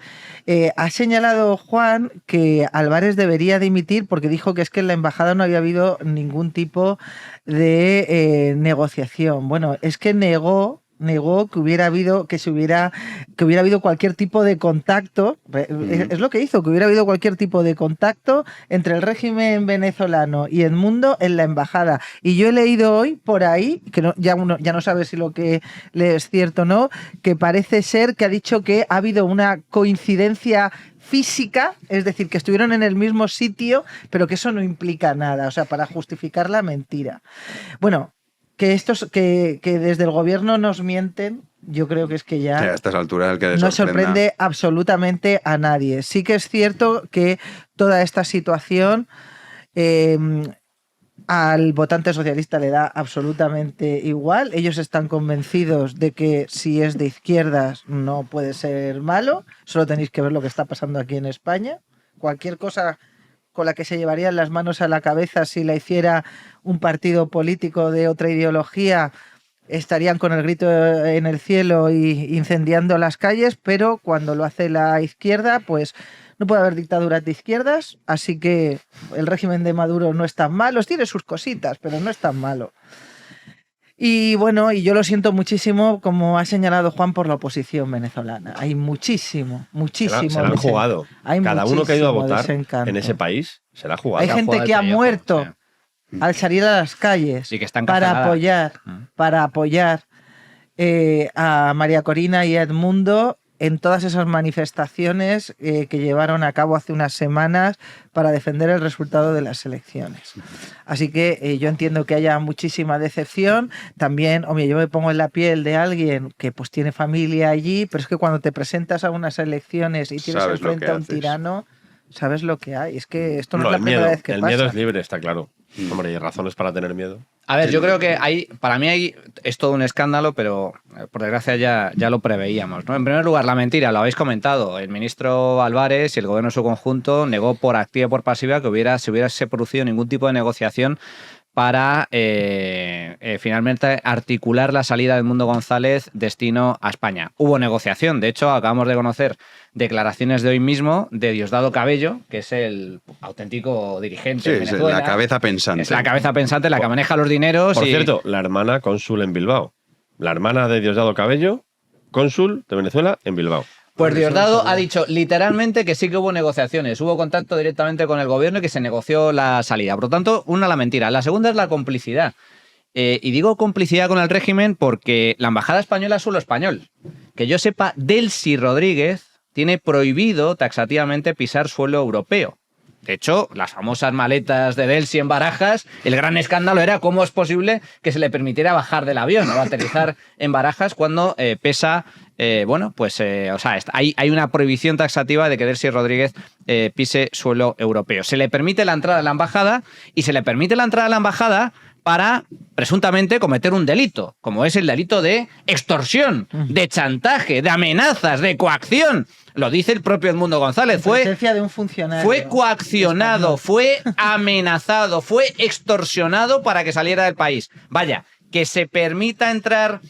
ha señalado Juan que Álvarez debería dimitir porque dijo que es que en la embajada no había habido ningún tipo de negociación. Bueno, es que negó que hubiera habido cualquier tipo de contacto, es lo que hizo, que hubiera habido cualquier tipo de contacto entre el régimen venezolano y Edmundo en la embajada. Y yo he leído hoy por ahí, que ya no sabe si lo que le es cierto o no, que parece ser que ha dicho que ha habido una coincidencia física, es decir, que estuvieron en el mismo sitio, pero que eso no implica nada, o sea, para justificar la mentira. Bueno, que desde el gobierno nos mienten, yo creo que es que ya a estas alturas el que no sorprende absolutamente a nadie. Sí que es cierto que toda esta situación al votante socialista le da absolutamente igual. Ellos están convencidos de que si es de izquierdas no puede ser malo. Solo tenéis que ver lo que está pasando aquí en España. Cualquier cosa con la que se llevarían las manos a la cabeza si la hiciera un partido político de otra ideología, estarían con el grito en el cielo y incendiando las calles, pero cuando lo hace la izquierda, pues no puede haber dictaduras de izquierdas, así que el régimen de Maduro no es tan malo, tiene sus cositas, pero no es tan malo. Y bueno, y yo lo siento muchísimo, como ha señalado Juan, por la oposición venezolana. Hay muchísimo. Se la han jugado. Cada uno que ha ido a votar en ese país se la ha jugado. Hay gente que ha muerto al salir a las calles Sí, que están para apoyar a María Corina y a Edmundo en todas esas manifestaciones que llevaron a cabo hace unas semanas para defender el resultado de las elecciones. Así que yo entiendo que haya muchísima decepción. También, hombre, yo me pongo en la piel de alguien que pues tiene familia allí, pero es que cuando te presentas a unas elecciones y tienes enfrente a un tirano, sabes lo que hay. Es que esto no es la primera vez que el pasa. miedo es libre, está claro. Hombre, hay razones para tener miedo. A ver, yo creo que para mí es todo un escándalo, pero por desgracia ya lo preveíamos, ¿no? En primer lugar, la mentira, lo habéis comentado. El ministro Álvarez y el gobierno en su conjunto negó por activa y por pasiva que se hubiese producido ningún tipo de negociación para finalmente articular la salida de Edmundo González destino a España. Hubo negociación, de hecho acabamos de conocer declaraciones de hoy mismo de Diosdado Cabello, que es el auténtico dirigente de Venezuela. Es la cabeza pensante. Es la cabeza pensante, la que maneja los dineros. Por cierto, la hermana cónsul en Bilbao. La hermana de Diosdado Cabello, cónsul de Venezuela en Bilbao. Pues Diosdado ha dicho literalmente que sí que hubo negociaciones, hubo contacto directamente con el gobierno y que se negoció la salida. Por lo tanto, una la mentira. La segunda es la complicidad. Y digo complicidad con el régimen porque la embajada española es solo español. Que yo sepa, Delcy Rodríguez tiene prohibido taxativamente pisar suelo europeo. De hecho, las famosas maletas de Delcy en Barajas, el gran escándalo era cómo es posible que se le permitiera bajar del avión o aterrizar en Barajas cuando pesa... hay una prohibición taxativa de que Delcy Rodríguez pise suelo europeo. Se le permite la entrada a la embajada y se le permite la entrada a la embajada para presuntamente cometer un delito, como es el delito de extorsión, de chantaje, de amenazas, de coacción. Lo dice el propio Edmundo González. De un funcionario fue coaccionado, fue amenazado, fue extorsionado para que saliera del país. Vaya, que se permita entrar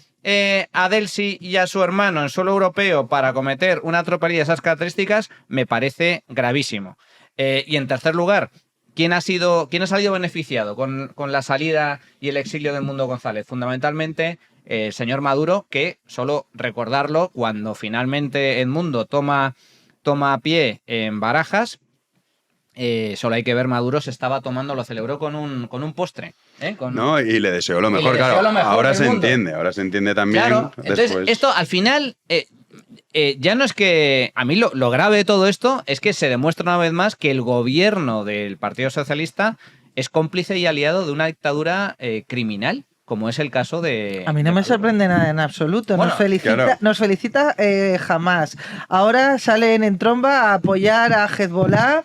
a Delcy y a su hermano en suelo europeo para cometer una tropelía de esas características me parece gravísimo. Y en tercer lugar, ¿quién ha salido beneficiado con la salida y el exilio de Edmundo González? Fundamentalmente el señor Maduro, que, solo recordarlo, cuando finalmente Edmundo toma pie en Barajas, solo hay que ver, Maduro se estaba tomando, lo celebró con un postre. No, y le deseó lo mejor, claro. Ahora se entiende también. Claro, entonces esto al final... ya no es que... A mí lo grave de todo esto es que se demuestra una vez más que el gobierno del Partido Socialista es cómplice y aliado de una dictadura criminal, como es el caso de... A mí no me sorprende nada en absoluto. Bueno, nos felicita jamás. Ahora salen en tromba a apoyar a Hezbollah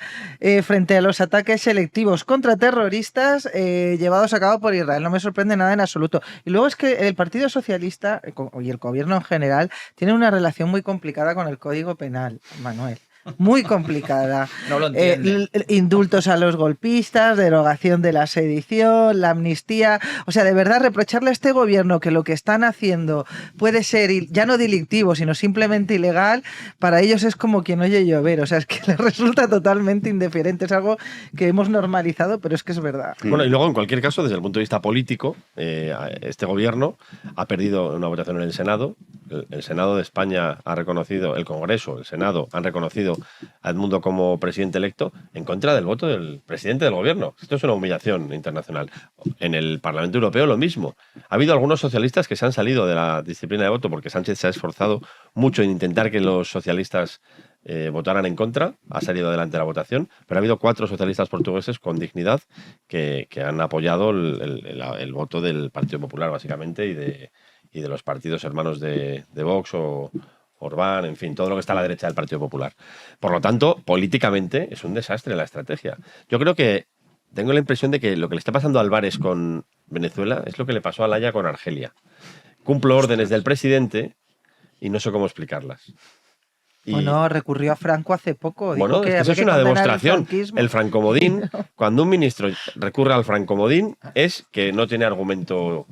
frente a los ataques selectivos contra terroristas llevados a cabo por Israel. No me sorprende nada en absoluto. Y luego es que el Partido Socialista y el gobierno en general tienen una relación muy complicada con el Código Penal, Manuel. Muy complicada. No lo entiende. Indultos a los golpistas, derogación de la sedición, la amnistía. O sea, de verdad, reprocharle a este gobierno que lo que están haciendo puede ser ya no delictivo, sino simplemente ilegal, para ellos es como quien oye llover. O sea, es que les resulta totalmente indiferente. Es algo que hemos normalizado, pero es que es verdad. Bueno, y luego, en cualquier caso, desde el punto de vista político, este gobierno ha perdido una votación en el Senado. El Senado de España ha reconocido, el Congreso, el Senado, han reconocido a Edmundo como presidente electo en contra del voto del presidente del gobierno. Esto es una humillación internacional. En el Parlamento Europeo lo mismo. Ha habido algunos socialistas que se han salido de la disciplina de voto porque Sánchez se ha esforzado mucho en intentar que los socialistas votaran en contra. Ha salido adelante la votación, pero ha habido 4 socialistas portugueses con dignidad que han apoyado el voto del Partido Popular, básicamente, y de los partidos hermanos de Vox o Orbán, en fin, todo lo que está a la derecha del Partido Popular. Por lo tanto, políticamente es un desastre la estrategia. Yo creo que tengo la impresión de que lo que le está pasando a Álvarez con Venezuela es lo que le pasó a Laya con Argelia. Cumplo órdenes del presidente y no sé cómo explicarlas. Bueno, recurrió a Franco hace poco. Bueno, eso es una demostración. El francomodín, cuando un ministro recurre al francomodín, es que no tiene argumento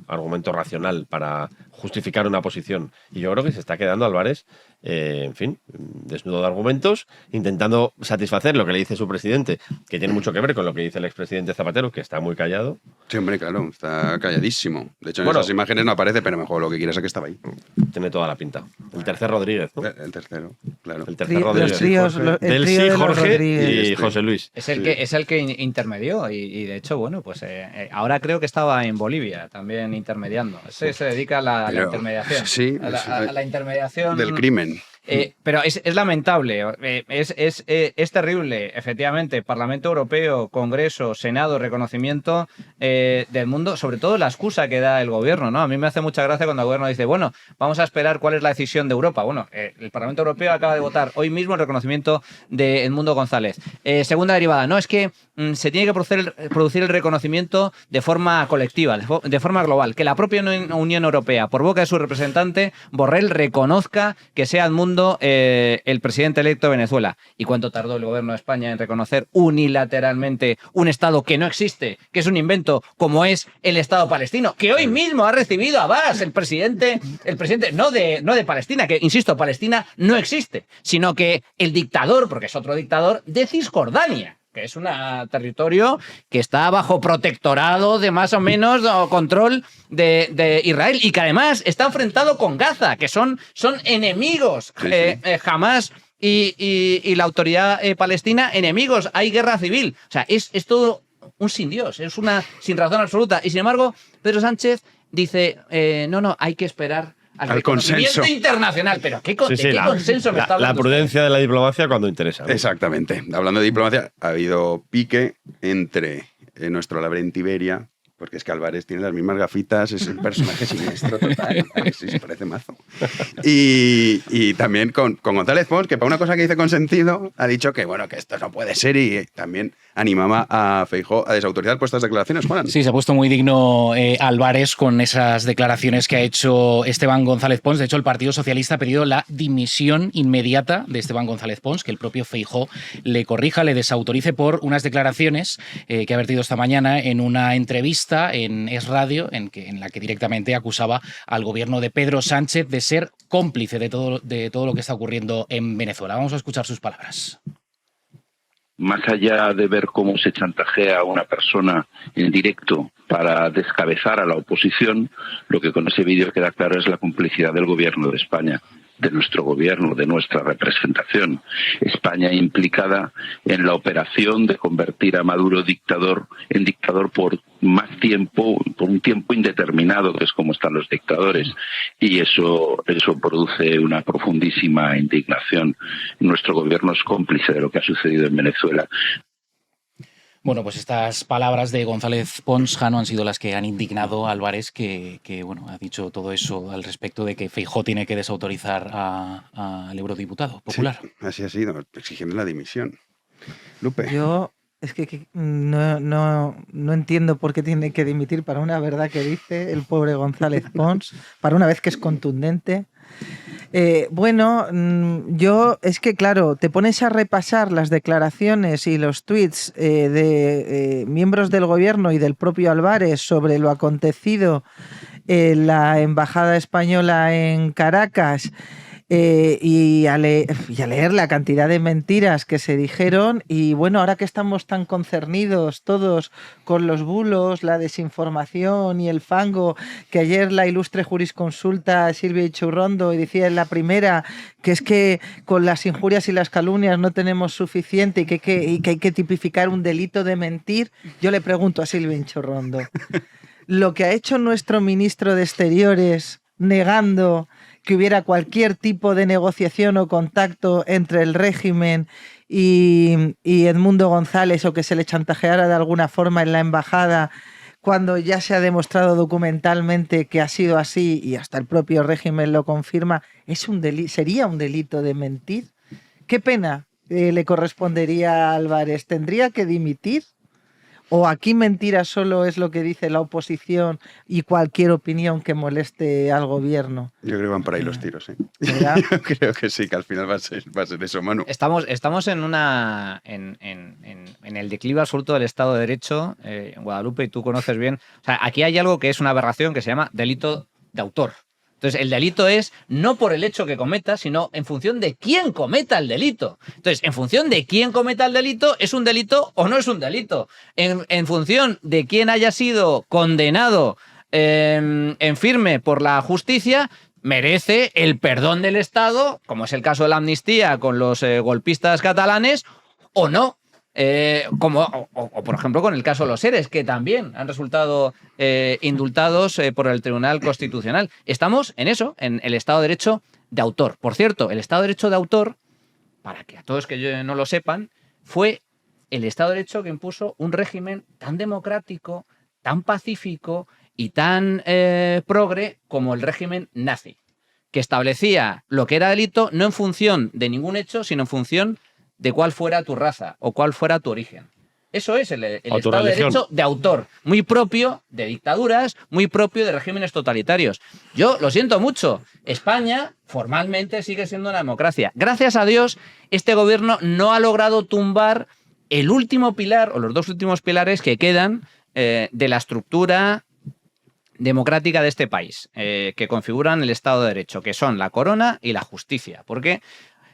racional para justificar una posición. Y yo creo que se está quedando Álvarez, en fin, desnudo de argumentos, intentando satisfacer lo que le dice su presidente, que tiene mucho que ver con lo que dice el expresidente Zapatero, que está muy callado, Sí, hombre, claro, está calladísimo. De hecho, en Bueno. esas imágenes no aparece, pero mejor lo que quiere es que estaba ahí. Tiene toda la pinta. El tercer Rodríguez, ¿no? El tercero, claro. El tercer Los Rodríguez. tríos, el Del trío sí, de los Jorge Rodríguez. y José Luis. Es el que intermedió y de hecho, bueno, pues ahora creo que estaba en Bolivia también intermediando. Se dedica a la Pero, intermediación. sí, a la intermediación del crimen. Pero es lamentable, es terrible, efectivamente. Parlamento Europeo, Congreso, Senado, reconocimiento del mundo, sobre todo la excusa que da el gobierno, ¿no? A mí me hace mucha gracia cuando el gobierno dice, bueno, vamos a esperar cuál es la decisión de Europa. Bueno, el Parlamento Europeo acaba de votar hoy mismo el reconocimiento de Edmundo González. Segunda derivada, no, es que se tiene que producir el reconocimiento de forma colectiva, de forma global, que la propia Unión Europea, por boca de su representante, Borrell, reconozca que sea Edmundo el presidente electo de Venezuela. ¿Y cuánto tardó el gobierno de España en reconocer unilateralmente un Estado que no existe, que es un invento, como es el Estado palestino, que hoy mismo ha recibido a Abbas, el presidente no de Palestina, que, insisto, Palestina no existe, sino que el dictador, porque es otro dictador, de Cisjordania, que es un territorio que está bajo protectorado de más o menos control de Israel y que además está enfrentado con Gaza, que son enemigos. Jamás y la autoridad palestina, enemigos. Hay guerra civil. O sea, es todo un sin Dios, es una sin razón absoluta. Y sin embargo, Pedro Sánchez dice, no, hay que esperar al consenso internacional. Pero ¿qué consenso me está hablando? La prudencia de la diplomacia cuando interesa, ¿no? Exactamente. Hablando de diplomacia, ha habido pique entre nuestro Lavrent Iberia, porque es que Álvarez tiene las mismas gafitas, es el personaje siniestro total. Sí, se parece mazo. Y también con González Pons, que para una cosa que dice con sentido, ha dicho que, bueno, que esto no puede ser y también animaba a Feijóo a desautorizar estas declaraciones, Juan. Sí, se ha puesto muy digno Álvarez con esas declaraciones que ha hecho Esteban González Pons. De hecho, el Partido Socialista ha pedido la dimisión inmediata de Esteban González Pons, que el propio Feijóo le corrija, le desautorice por unas declaraciones que ha vertido esta mañana en una entrevista en Es Radio, en la que directamente acusaba al gobierno de Pedro Sánchez de ser cómplice de todo lo que está ocurriendo en Venezuela. Vamos a escuchar sus palabras. Más allá de ver cómo se chantajea a una persona en directo para descabezar a la oposición, lo que con ese vídeo queda claro es la complicidad del gobierno de España, de nuestro gobierno, de nuestra representación. España implicada en la operación de convertir a Maduro en dictador por más tiempo, por un tiempo indeterminado, que es como están los dictadores. Y eso produce una profundísima indignación. Nuestro gobierno es cómplice de lo que ha sucedido en Venezuela. Bueno, pues estas palabras de González Pons, Jano, han sido las que han indignado a Álvarez, que bueno, ha dicho todo eso al respecto de que Feijóo tiene que desautorizar al eurodiputado popular. Sí, así ha sido, exigiendo la dimisión. Lupe. Yo es que no entiendo por qué tiene que dimitir para una verdad que dice el pobre González Pons, para una vez que es contundente. Yo es que, claro, te pones a repasar las declaraciones y los tuits de miembros del gobierno y del propio Álvarez sobre lo acontecido en la embajada española en Caracas. Y a leer la cantidad de mentiras que se dijeron y bueno, ahora que estamos tan concernidos todos con los bulos, la desinformación y el fango, que ayer la ilustre jurisconsulta Silvia Ichurrondo decía en la primera que es que con las injurias y las calumnias no tenemos suficiente y que hay que tipificar un delito de mentir, yo le pregunto a Silvia Ichurrondo, lo que ha hecho nuestro ministro de Exteriores negando que hubiera cualquier tipo de negociación o contacto entre el régimen y Edmundo González o que se le chantajeara de alguna forma en la embajada cuando ya se ha demostrado documentalmente que ha sido así y hasta el propio régimen lo confirma, ¿sería un delito de mentir? ¿Qué pena le correspondería a Álvarez? ¿Tendría que dimitir? ¿O aquí mentira solo es lo que dice la oposición y cualquier opinión que moleste al gobierno? Yo creo que van por ahí los tiros, ¿eh? Yo creo que sí, que al final va a ser eso, Manu. Estamos en el declive absoluto del Estado de Derecho, Guadalupe, y tú conoces bien. O sea, aquí hay algo que es una aberración que se llama delito de autor. Entonces, el delito es no por el hecho que cometa, sino en función de quién cometa el delito. Entonces, en función de quién cometa el delito, ¿es un delito o no es un delito? En función de quién haya sido condenado en firme por la justicia, merece el perdón del Estado, como es el caso de la amnistía con los golpistas catalanes, o no. O, por ejemplo, con el caso de los seres, que también han resultado indultados por el Tribunal Constitucional. Estamos en eso, en el Estado de Derecho de autor. Por cierto, el Estado de Derecho de autor, para que a todos que no lo sepan, fue el Estado de Derecho que impuso un régimen tan democrático, tan pacífico y tan progre como el régimen nazi, que establecía lo que era delito no en función de ningún hecho, sino en función de cuál fuera tu raza o cuál fuera tu origen. Eso es el Estado de Derecho de autor, muy propio de dictaduras, muy propio de regímenes totalitarios. Yo lo siento mucho, España formalmente sigue siendo una democracia. Gracias a Dios, este gobierno no ha logrado tumbar el último pilar, o los dos últimos pilares que quedan de la estructura democrática de este país, que configuran el Estado de Derecho, que son la corona y la justicia. Porque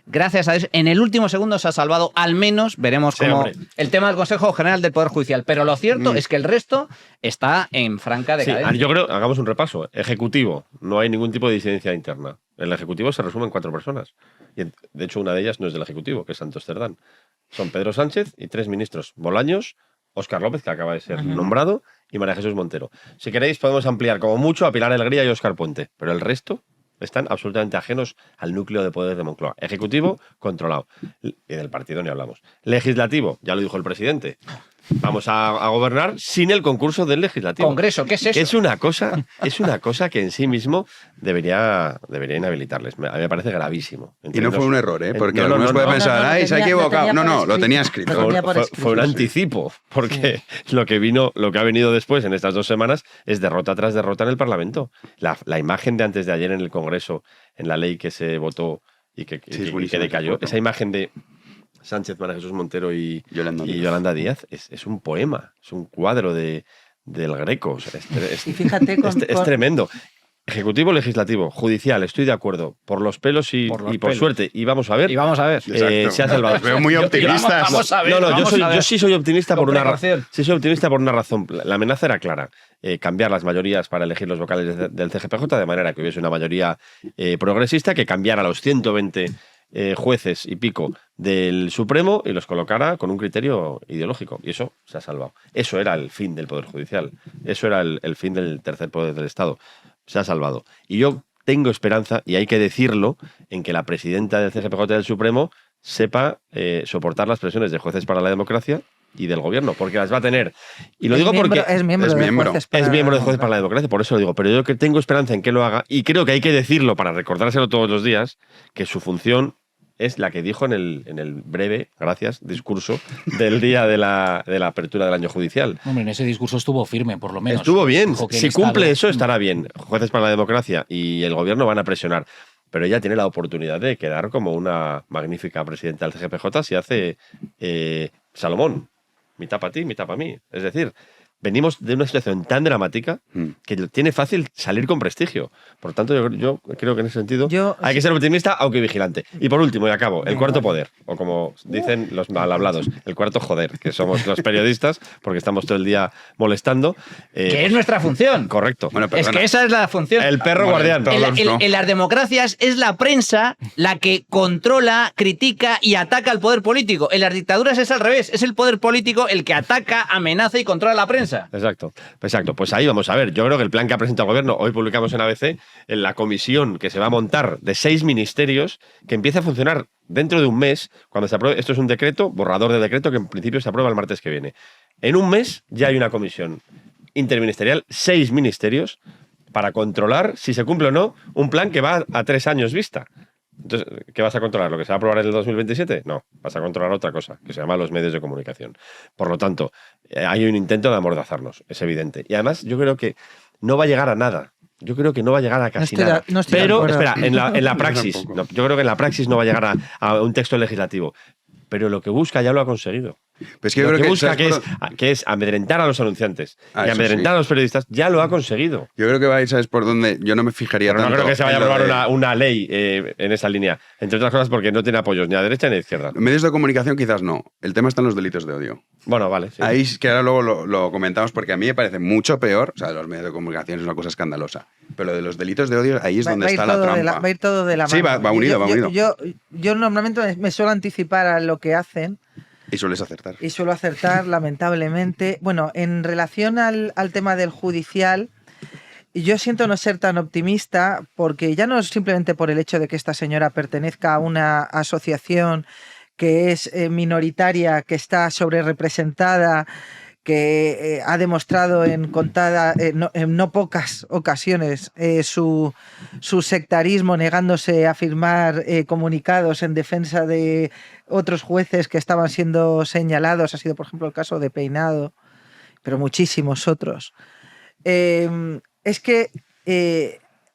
gracias a eso, en el último segundo se ha salvado, al menos, veremos cómo el tema del Consejo General del Poder Judicial. Pero lo cierto es que el resto está en franca decadencia. Sí, yo creo, hagamos un repaso. Ejecutivo, no hay ningún tipo de disidencia interna. El Ejecutivo se resume en 4 personas. Y de hecho, una de ellas no es del Ejecutivo, que es Santos Cerdán. Son Pedro Sánchez y 3 ministros. Bolaños, Óscar López, que acaba de ser nombrado, y María Jesús Montero. Si queréis, podemos ampliar como mucho a Pilar Alegría y Óscar Puente. Pero el resto están absolutamente ajenos al núcleo de poder de Moncloa. Ejecutivo, controlado. Y del partido ni hablamos. Legislativo, ya lo dijo el presidente. Vamos a gobernar sin el concurso del legislativo. Congreso, ¿qué es eso? Es una cosa que en sí mismo debería inhabilitarles. A mí me parece gravísimo. Y no fue un error, ¿eh? Porque algunos pueden pensar, ¡ay, se ha equivocado! No, lo tenía escrito. Fue un anticipo, porque lo que ha venido después en estas 2 semanas es derrota tras derrota en el Parlamento. La imagen de antes de ayer en el Congreso, en la ley que se votó y que decayó, esa imagen de Sánchez, María Jesús Montero y Yolanda Díaz es un poema, es un cuadro del Greco. O sea, es tremendo. Ejecutivo, legislativo, judicial, estoy de acuerdo. Por los pelos y por suerte. Y vamos a ver. Se ha salvado. Los veo muy optimistas. Yo sí soy optimista por una razón. Sí soy optimista por una razón. La amenaza era clara. Cambiar las mayorías para elegir los vocales del CGPJ de manera que hubiese una mayoría progresista que cambiara los 120 jueces y pico del Supremo y los colocara con un criterio ideológico. Y eso se ha salvado. Eso era el fin del Poder Judicial. Eso era el fin del tercer poder del Estado. Se ha salvado. Y yo tengo esperanza, y hay que decirlo, en que la presidenta del CGPJ del Supremo sepa soportar las presiones de Jueces para la Democracia y del gobierno, porque las va a tener. Y lo digo porque es miembro de Jueces para la Democracia, por eso lo digo. Pero yo que tengo esperanza en que lo haga, y creo que hay que decirlo para recordárselo todos los días, que su función es la que dijo en el breve, discurso del día de la apertura del año judicial. Hombre, en ese discurso estuvo firme, por lo menos. Estuvo bien. Si cumple eso, estará bien. Jueces para la Democracia y el gobierno van a presionar. Pero ella tiene la oportunidad de quedar como una magnífica presidenta del CGPJ si hace Salomón. Mitad para ti, mitad para mí. Es decir, venimos de una situación tan dramática que tiene fácil salir con prestigio. Por tanto, yo creo que en ese sentido hay que ser optimista, aunque vigilante. Y por último, y acabo, el cuarto poder, o como dicen los mal hablados, el cuarto joder, que somos los periodistas, porque estamos todo el día molestando. Que es nuestra función. Correcto. Bueno, es que esa es la función. El perro guardián. En las democracias es la prensa la que controla, critica y ataca al poder político. En las dictaduras es al revés. Es el poder político el que ataca, amenaza y controla a la prensa. Exacto. Pues ahí vamos a ver. Yo creo que el plan que ha presentado el gobierno, hoy publicamos en ABC, en la comisión que se va a montar de 6 ministerios, que empieza a funcionar dentro de un mes, cuando se apruebe. Esto es un decreto, borrador de decreto, que en principio se aprueba el martes que viene. En un mes ya hay una comisión interministerial, 6 ministerios, para controlar, si se cumple o no, un plan que va a 3 años vista. Entonces, ¿qué vas a controlar? ¿Lo que se va a aprobar en el 2027? No, vas a controlar otra cosa, que se llama los medios de comunicación. Por lo tanto, hay un intento de amordazarnos, es evidente. Y además, yo creo que no va a llegar a nada. Yo creo que no va a llegar a casi nada. Pero, espera, en la praxis, yo creo que en la praxis no va a llegar a un texto legislativo. Pero lo que busca ya lo ha conseguido. Pues que yo Lo creo que busca ¿sabes que es amedrentar a los anunciantes y eso amedrentar sí. a los periodistas, ya lo ha conseguido. Yo creo que vais, ¿sabes por dónde? Yo no me fijaría Pero no tanto creo que se vaya a en lo aprobar de- una ley en esa línea. Entre otras cosas porque no tiene apoyos ni a derecha ni a izquierda. Medios de comunicación quizás no. El tema está en los delitos de odio. Bueno, vale. Sí. Ahí es que ahora luego lo comentamos porque a mí me parece mucho peor. O sea, los medios de comunicación es una cosa escandalosa. Pero lo de los delitos de odio, ahí es donde está la trampa. Va a ir todo de la mano. Sí, va unido, va unido. Yo normalmente me suelo anticipar a lo que hacen. Y sueles acertar. Y suelo acertar, lamentablemente. Bueno, en relación al tema del judicial, yo siento no ser tan optimista porque ya no es simplemente por el hecho de que esta señora pertenezca a una asociación que es minoritaria, que está sobrerepresentada, que ha demostrado en no pocas ocasiones su sectarismo, negándose a firmar comunicados en defensa de otros jueces que estaban siendo señalados. Ha sido, por ejemplo, el caso de Peinado, pero muchísimos otros. Es que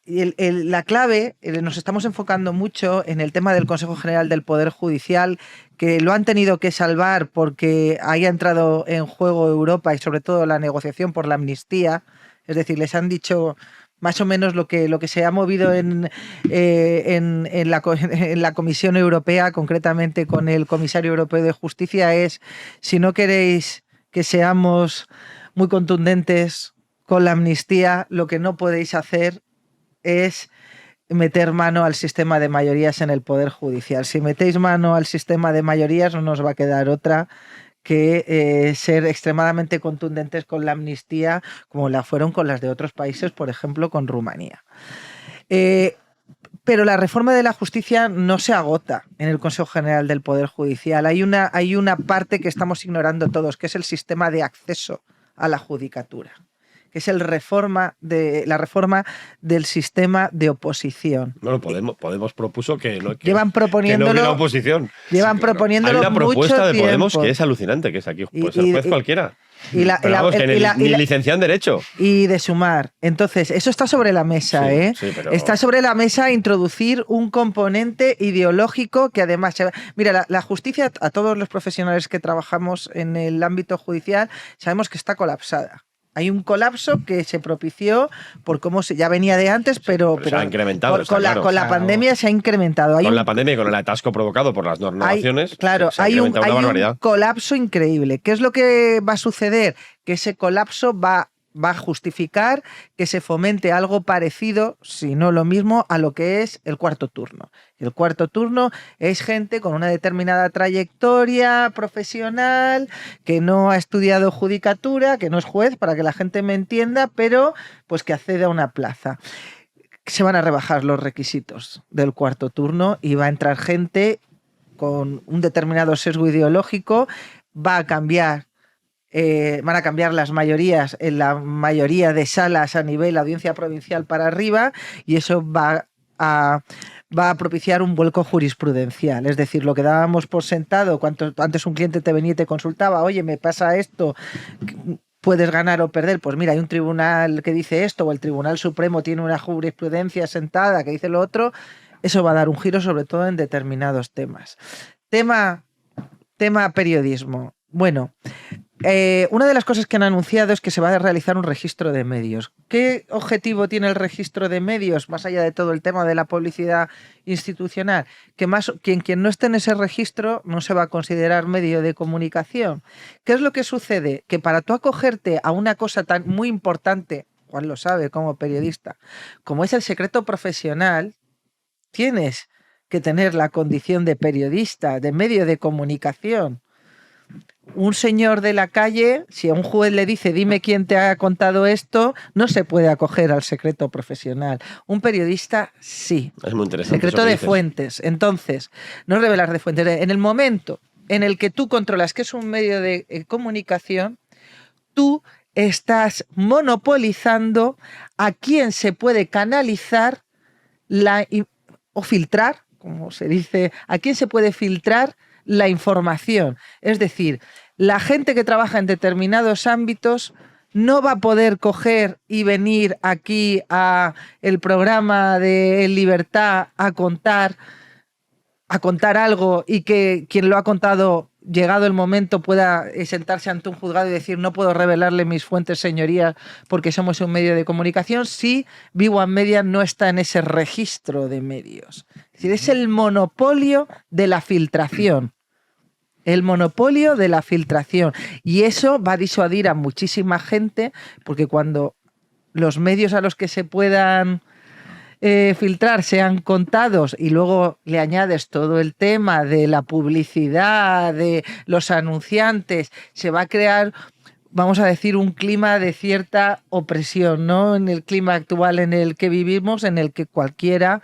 la clave, nos estamos enfocando mucho en el tema del Consejo General del Poder Judicial, que lo han tenido que salvar porque haya entrado en juego Europa y sobre todo la negociación por la amnistía. Es decir, les han dicho más o menos lo que se ha movido en la Comisión Europea, concretamente con el Comisario Europeo de Justicia, es: si no queréis que seamos muy contundentes con la amnistía, lo que no podéis hacer es meter mano al sistema de mayorías en el Poder Judicial. Si metéis mano al sistema de mayorías, no nos va a quedar otra que ser extremadamente contundentes con la amnistía, como la fueron con las de otros países, por ejemplo, con Rumanía. Pero la reforma de la justicia no se agota en el Consejo General del Poder Judicial. Hay una parte que estamos ignorando todos, que es el sistema de acceso a la judicatura, que es la reforma del sistema de oposición. Bueno, Podemos propuso que no, Llevan proponiéndolo, que no hubiera oposición. Llevan proponiéndolo Hay una propuesta mucho de Podemos tiempo. que es alucinante, que es aquí puede ser juez cualquiera. Pero vamos, que ni licenciado en Derecho. Y de Sumar. Entonces, eso está sobre la mesa, Sí, ¿eh? sí, pero... Está sobre la mesa introducir un componente ideológico que además... Mira, la justicia, a todos los profesionales que trabajamos en el ámbito judicial, sabemos que está colapsada. Hay un colapso que se propició por cómo ya venía de antes, pero se ha incrementado. con la pandemia se ha incrementado. Con la pandemia y con el atasco provocado por las renovaciones, hay un barbaridad. colapso increíble. ¿Qué es lo que va a suceder? Que ese colapso va a justificar que se fomente algo parecido, si no lo mismo, a lo que es el cuarto turno. El cuarto turno es gente con una determinada trayectoria profesional, que no ha estudiado judicatura, que no es juez, para que la gente me entienda, pero pues que accede a una plaza. Se van a rebajar los requisitos del cuarto turno y va a entrar gente con un determinado sesgo ideológico, van a cambiar las mayorías en la mayoría de salas a nivel audiencia provincial para arriba, y eso va a propiciar un vuelco jurisprudencial. Es decir, lo que dábamos por sentado, cuando antes un cliente te venía y te consultaba: oye, me pasa esto, puedes ganar o perder. Pues mira, hay un tribunal que dice esto, o el Tribunal Supremo tiene una jurisprudencia sentada que dice lo otro. Eso va a dar un giro, sobre todo en determinados temas. Tema periodismo. Bueno, una de las cosas que han anunciado es que se va a realizar un registro de medios. ¿Qué objetivo tiene el registro de medios, más allá de todo el tema de la publicidad institucional? Que quien no esté en ese registro no se va a considerar medio de comunicación. ¿Qué es lo que sucede? Que para tú acogerte a una cosa tan muy importante, Juan lo sabe como periodista, como es el secreto profesional, tienes que tener la condición de periodista, de medio de comunicación. Un señor de la calle, si a un juez le dice dime quién te ha contado esto, no se puede acoger al secreto profesional. Un periodista sí. Es muy interesante. Secreto de fuentes. Entonces, no revelar de fuentes. En el momento en el que tú controlas que es un medio de comunicación, tú estás monopolizando a quién se puede canalizar o filtrar, como se dice, a quién se puede filtrar la información. Es decir, la gente que trabaja en determinados ámbitos no va a poder coger y venir aquí a el programa de Libertad a contar a contar algo y que quien lo ha contado, llegado el momento, pueda sentarse ante un juzgado y decir no puedo revelarle mis fuentes, señoría, porque somos un medio de comunicación, si B1 Media no está en ese registro de medios. Es decir, es el monopolio de la filtración. El monopolio de la filtración. Y eso va a disuadir a muchísima gente, porque cuando los medios a los que se puedan filtrar sean contados y luego le añades todo el tema de la publicidad, de los anunciantes, se va a crear, vamos a decir, un clima de cierta opresión, ¿no? En el clima actual en el que vivimos, en el que cualquiera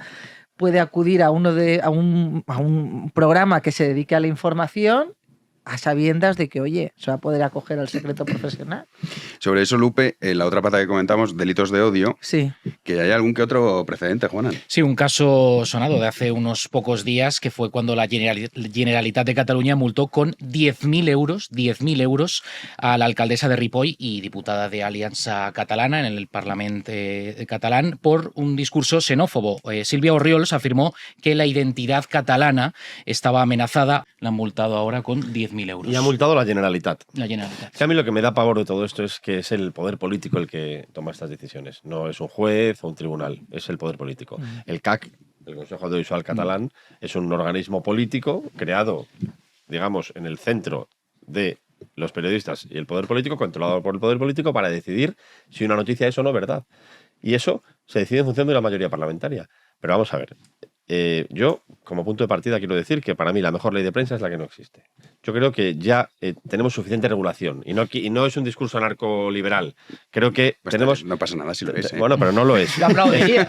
puede acudir a un programa que se dedique a la información a sabiendas de que, oye, se va a poder acoger al secreto profesional. Sobre eso, Lupe, la otra pata que comentamos, delitos de odio, sí, que hay algún que otro precedente, Juanan. Sí, un caso sonado de hace unos pocos días, que fue cuando la Generalitat de Cataluña multó con 10.000 euros a la alcaldesa de Ripoll y diputada de Aliança Catalana en el Parlamento catalán por un discurso xenófobo. Sílvia Orriols afirmó que la identidad catalana estaba amenazada. La han multado ahora con 10.000 euros. Y ha multado la Generalitat. La Generalitat. A mí lo que me da pavor de todo esto es que es el poder político el que toma estas decisiones. No es un juez o un tribunal, es el poder político. El CAC, el Consejo Audiovisual Catalán, es un organismo político creado, digamos, en el centro de los periodistas y el poder político, controlado por el poder político, para decidir si una noticia es o no verdad. Y eso se decide en función de la mayoría parlamentaria. Pero vamos a ver. Yo, como punto de partida, quiero decir que para mí la mejor ley de prensa es la que no existe. Yo creo que ya tenemos suficiente regulación y no es un discurso anarcoliberal. Creo que pues tenemos... No pasa nada si lo es. Bueno, pero no lo es. Lo aplaudiría.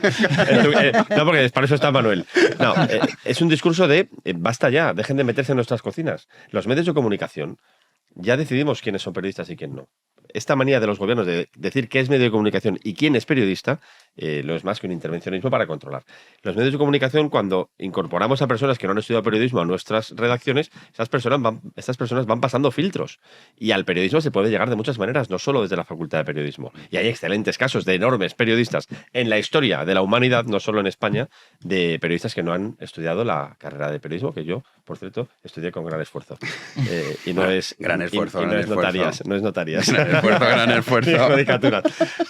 No, porque para eso está Manuel. No, es un discurso de basta ya, dejen de meterse en nuestras cocinas. Los medios de comunicación ya decidimos quiénes son periodistas y quién no. Esta manía de los gobiernos de decir qué es medio de comunicación y quién es periodista no es más que un intervencionismo para controlar. Los medios de comunicación, cuando incorporamos a personas que no han estudiado periodismo a nuestras redacciones, estas personas van pasando filtros. Y al periodismo se puede llegar de muchas maneras, no solo desde la Facultad de Periodismo. Y hay excelentes casos de enormes periodistas en la historia de la humanidad, no solo en España, de periodistas que no han estudiado la carrera de periodismo, que yo, por cierto, estudié con gran esfuerzo. Y no es... Gran esfuerzo, y no es notarias. No es notarias. Gran esfuerzo.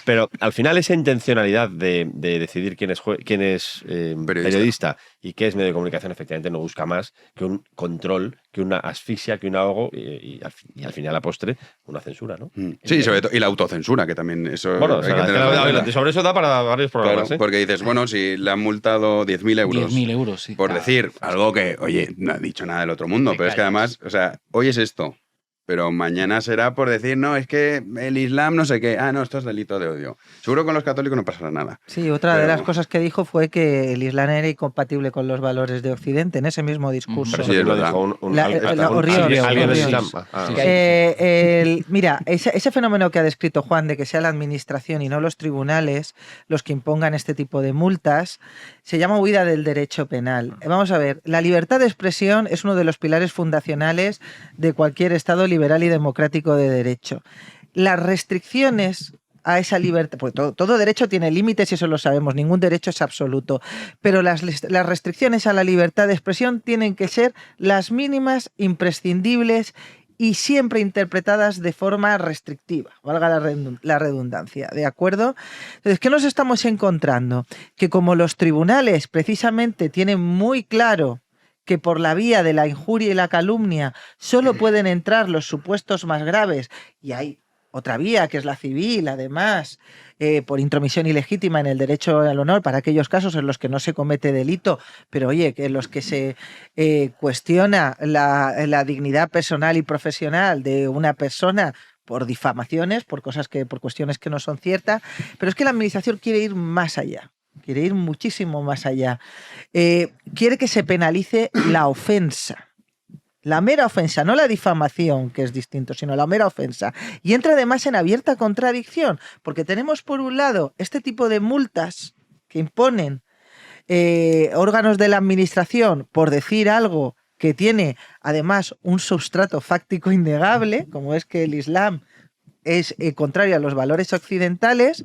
Pero al final esa intencionalidad de decidir quién es periodista y qué es medio de comunicación, efectivamente no busca más que un control, que una asfixia, que un ahogo y al final, a la postre, una censura, ¿no? Sí, sobre todo, y la autocensura, que también eso... Bueno, sobre eso da para varios programas. Claro, porque dices, bueno, si le han multado 10.000 euros... 10.000 euros, sí. Por decir algo que, oye, no ha dicho nada del otro mundo, pero es que además, o sea, hoy es esto, pero mañana será por decir, no, es que el Islam no sé qué, no, esto es delito de odio. Seguro que con los católicos no pasará nada. Sí, otra de las cosas que dijo fue que el Islam era incompatible con los valores de Occidente, en ese mismo discurso. Pero sí, lo dijo alguien del Islam. Mira, ese fenómeno que ha descrito Juan, de que sea la administración y no los tribunales los que impongan este tipo de multas, se llama huida del derecho penal. Vamos a ver, la libertad de expresión es uno de los pilares fundacionales de cualquier Estado liberal y democrático de derecho. Las restricciones a esa libertad, porque todo derecho tiene límites y eso lo sabemos, ningún derecho es absoluto, pero las restricciones a la libertad de expresión tienen que ser las mínimas, imprescindibles y siempre interpretadas de forma restrictiva, valga la redundancia, ¿de acuerdo? Entonces, ¿qué nos estamos encontrando? Que como los tribunales precisamente tienen muy claro que por la vía de la injuria y la calumnia solo pueden entrar los supuestos más graves, y hay otra vía que es la civil, además, por intromisión ilegítima en el derecho al honor para aquellos casos en los que no se comete delito, pero oye, que en los que se cuestiona la dignidad personal y profesional de una persona por difamaciones, por cuestiones que no son ciertas, pero es que la administración quiere ir más allá. Quiere ir muchísimo más allá. Quiere que se penalice la ofensa. La mera ofensa, no la difamación, que es distinto, sino la mera ofensa. Y entra además en abierta contradicción, porque tenemos por un lado este tipo de multas que imponen órganos de la administración por decir algo que tiene además un sustrato fáctico innegable, como es que el Islam es contrario a los valores occidentales.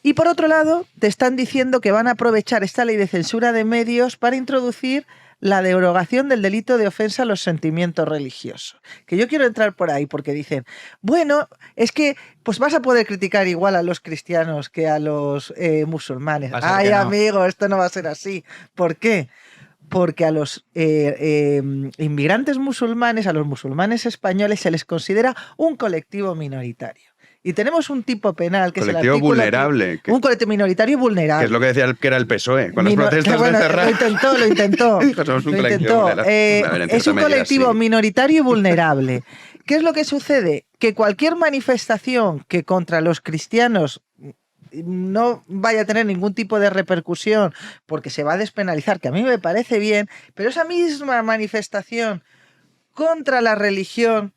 Y por otro lado, te están diciendo que van a aprovechar esta ley de censura de medios para introducir la derogación del delito de ofensa a los sentimientos religiosos. Que yo quiero entrar por ahí porque dicen, bueno, es que pues vas a poder criticar igual a los cristianos que a los musulmanes. Ay, no, amigo, esto no va a ser así. ¿Por qué? Porque a los inmigrantes musulmanes, a los musulmanes españoles, se les considera un colectivo minoritario. Y tenemos un tipo penal que colectivo es el artículo... vulnerable. Un colectivo minoritario vulnerable. Que es lo que decía que era el PSOE, con las protestas de cerrar. Lo intentó. Dijo, somos un colectivo vulnerable. Es un colectivo minoritario y vulnerable. ¿Qué es lo que sucede? Que cualquier manifestación que contra los cristianos no vaya a tener ningún tipo de repercusión porque se va a despenalizar, que a mí me parece bien, pero esa misma manifestación contra la religión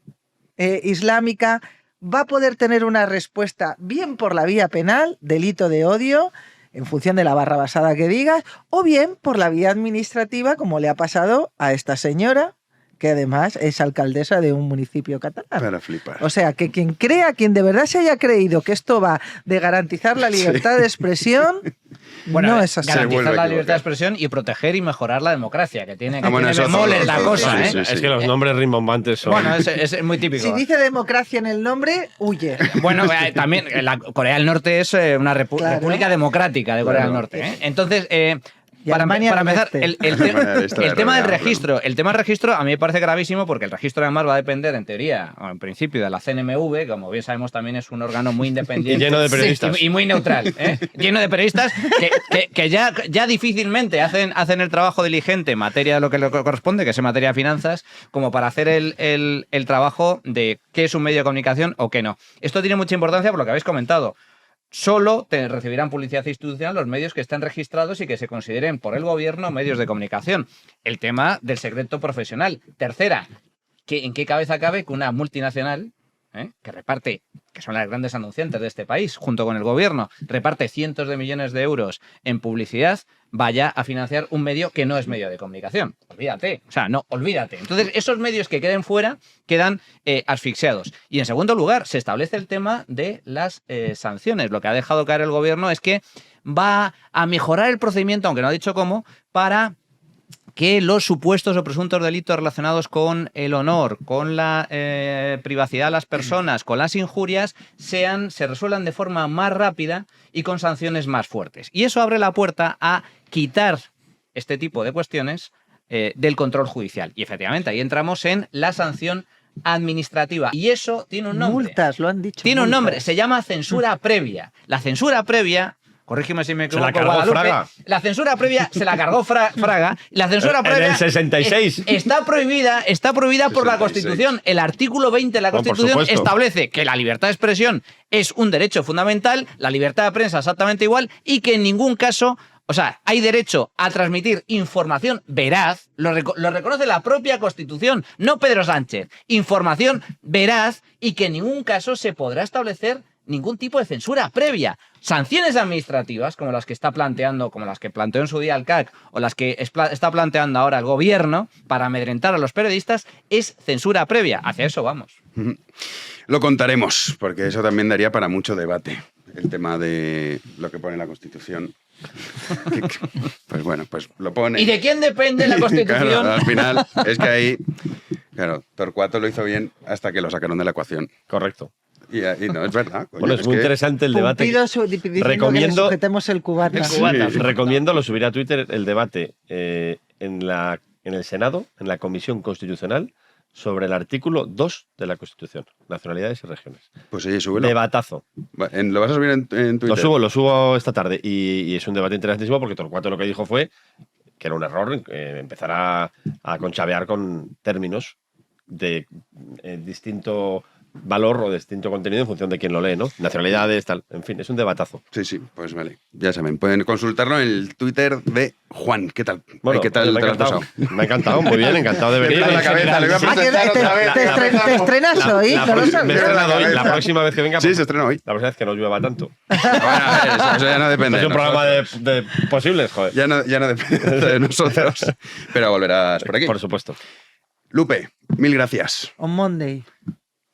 islámica va a poder tener una respuesta bien por la vía penal, delito de odio, en función de la barra basada que digas, o bien por la vía administrativa, como le ha pasado a esta señora, que además es alcaldesa de un municipio catalán. Para flipar. O sea, que quien de verdad se haya creído que esto va de garantizar la libertad de expresión, bueno, no es así. Garantizar la libertad de expresión y proteger y mejorar la democracia, que tiene que tener bemoles la cosa. Sí, es que los nombres rimbombantes son... Bueno, es muy típico. Si dice democracia en el nombre, huye. Bueno, también Corea del Norte es una república democrática de Corea del Norte. Entonces... Para empezar, el tema del registro. El tema del registro a mí me parece gravísimo porque el registro además va a depender, en teoría, o en principio, de la CNMV, que como bien sabemos también es un órgano muy independiente. Y lleno de periodistas. Y muy neutral. Lleno de periodistas que ya difícilmente hacen el trabajo diligente en materia de lo que le corresponde, que es en materia de finanzas, como para hacer el trabajo de qué es un medio de comunicación o qué no. Esto tiene mucha importancia por lo que habéis comentado. Solo recibirán publicidad institucional los medios que estén registrados y que se consideren por el gobierno medios de comunicación. El tema del secreto profesional. Tercera, ¿en qué cabeza cabe que una multinacional que reparte, que son las grandes anunciantes de este país, junto con el gobierno, reparte cientos de millones de euros en publicidad, vaya a financiar un medio que no es medio de comunicación? Olvídate. O sea, no, olvídate. Entonces, esos medios que queden fuera quedan asfixiados. Y en segundo lugar, se establece el tema de las sanciones. Lo que ha dejado caer el gobierno es que va a mejorar el procedimiento, aunque no ha dicho cómo, para que los supuestos o presuntos delitos relacionados con el honor, con la privacidad de las personas, con las injurias, se resuelvan de forma más rápida y con sanciones más fuertes. Y eso abre la puerta a quitar este tipo de cuestiones del control judicial. Y efectivamente, ahí entramos en la sanción administrativa. Y eso tiene un nombre. Multas, lo han dicho. Tiene un nombre, se llama censura previa. La censura previa... Corrígeme si me equivoco, se la cargó Fraga. La censura previa se la cargó Fraga. La censura previa en el 66. Está prohibida por la Constitución. El artículo 20 de la Constitución establece que la libertad de expresión es un derecho fundamental, la libertad de prensa exactamente igual, y que en ningún caso... O sea, hay derecho a transmitir información veraz, lo reconoce la propia Constitución, no Pedro Sánchez. Información veraz y que en ningún caso se podrá establecer ningún tipo de censura previa. Sanciones administrativas, como las que está planteando, como las que planteó en su día el CAC, o las que está planteando ahora el gobierno para amedrentar a los periodistas, es censura previa. Hacia eso vamos. Lo contaremos, porque eso también daría para mucho debate. El tema de lo que pone la Constitución. Pues bueno, pues lo pone. ¿Y de quién depende la Constitución? Claro, al final es que ahí, claro, Torcuato lo hizo bien hasta que lo sacaron de la ecuación. Correcto. Y no, es verdad. Coño, bueno, es muy interesante el debate. Recomiendo que sujetemos el cubata. Recomiendo, lo subiré a Twitter, el debate en el Senado, en la Comisión Constitucional, sobre el artículo 2 de la Constitución, nacionalidades y regiones. Pues oye, súbelo. Debatazo. ¿Lo vas a subir en Twitter? Lo subo esta tarde y es un debate interesantísimo porque Torcuato lo que dijo fue que era un error empezar a conchavear con términos de distinto valor o distinto contenido en función de quién lo lee, ¿no? Nacionalidades, tal. En fin, es un debatazo. Sí, pues vale. Ya saben, pueden consultarlo en el Twitter de Juan. ¿Qué tal? Bueno, ¿qué tal me ha encantado. Me ha encantado, muy bien, encantado de venir. La cabeza, le voy a presentar otra vez. ¿Te estrenas hoy? No lo sabía. La próxima vez que venga... Sí, se estrena hoy. La próxima vez que no llueva tanto. Bueno, eso ya no depende. Es un programa de posibles, joder. Ya no depende de nosotros. Pero volverás por aquí. Por supuesto. Lupe, mil gracias. On Monday.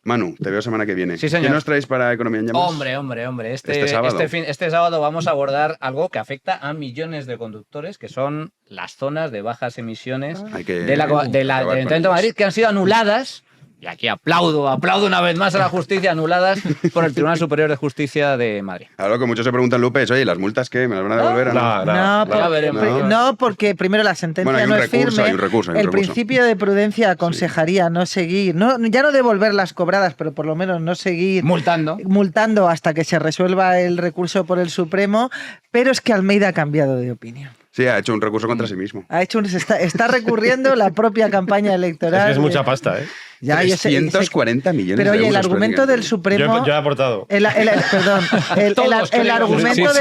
Manu, te veo semana que viene. Sí, señor. ¿Qué nos traéis para Economía en Llamas? Hombre. Este sábado. Este sábado vamos a abordar algo que afecta a millones de conductores, que son las zonas de bajas emisiones del Ayuntamiento de Madrid, que han sido anuladas. Y aquí aplaudo una vez más a la justicia, anuladas por el Tribunal Superior de Justicia de Madrid. Ahora lo que muchos se preguntan, Lupe, es, oye, ¿las multas qué? ¿Me las van a devolver? o no? No, porque primero la sentencia no es firme. Hay un recurso. El principio de prudencia aconsejaría no seguir, ya no devolver las cobradas, pero por lo menos no seguir multando hasta que se resuelva el recurso por el Supremo. Pero es que Almeida ha cambiado de opinión. Sí, ha hecho un recurso contra sí mismo. Está recurriendo la propia campaña electoral. Es que es mucha pasta, ¿eh? Ya, 340 millones de euros. Pero oye, el argumento del Supremo... Yo he aportado. El argumento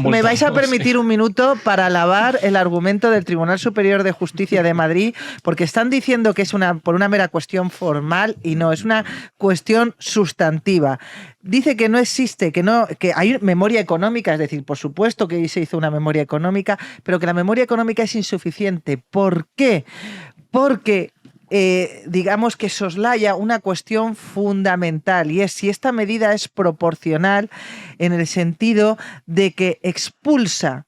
me vais a permitir un minuto para alabar el argumento del Tribunal Superior de Justicia de Madrid, porque están diciendo que es por una mera cuestión formal y no, es una cuestión sustantiva. Dice que no existe, que hay memoria económica, es decir, por supuesto que se hizo una memoria económica, pero que la memoria económica es insuficiente. ¿Por qué? Porque digamos que soslaya una cuestión fundamental, y es si esta medida es proporcional en el sentido de que expulsa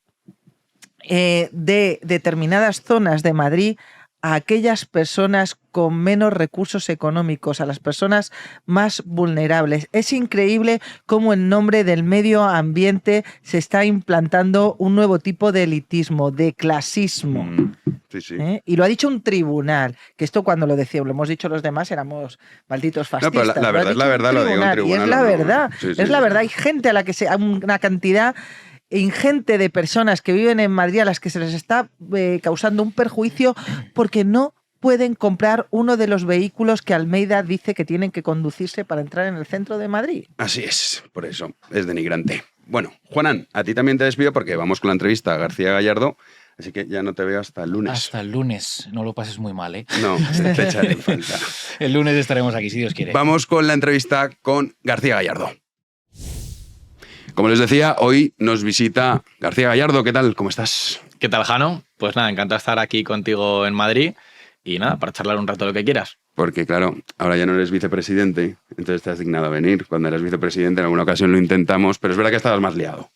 de determinadas zonas de Madrid a aquellas personas con menos recursos económicos, a las personas más vulnerables. Es increíble cómo en nombre del medio ambiente se está implantando un nuevo tipo de elitismo, de clasismo. Sí. Y lo ha dicho un tribunal, que esto cuando lo decíamos, lo hemos dicho los demás, éramos malditos fascistas. No, pero la verdad es la verdad, lo digo un tribunal. Y es la verdad, es la verdad. Hay gente a la que una cantidad ingente de personas que viven en Madrid a las que se les está causando un perjuicio porque no pueden comprar uno de los vehículos que Almeida dice que tienen que conducirse para entrar en el centro de Madrid. Así es, por eso es denigrante. Bueno, Juanan, a ti también te despido porque vamos con la entrevista a García Gallardo, así que ya no te veo hasta el lunes. Hasta el lunes, no lo pases muy mal, ¿eh? No, te echaré en falta. El lunes estaremos aquí, si Dios quiere. Vamos con la entrevista con García Gallardo. Como les decía, hoy nos visita García Gallardo. ¿Qué tal? ¿Cómo estás? ¿Qué tal, Jano? Pues nada, encantado de estar aquí contigo en Madrid y nada, para charlar un rato lo que quieras. Porque claro, ahora ya no eres vicepresidente, entonces te has dignado a venir. Cuando eras vicepresidente en alguna ocasión lo intentamos, pero es verdad que estabas más liado.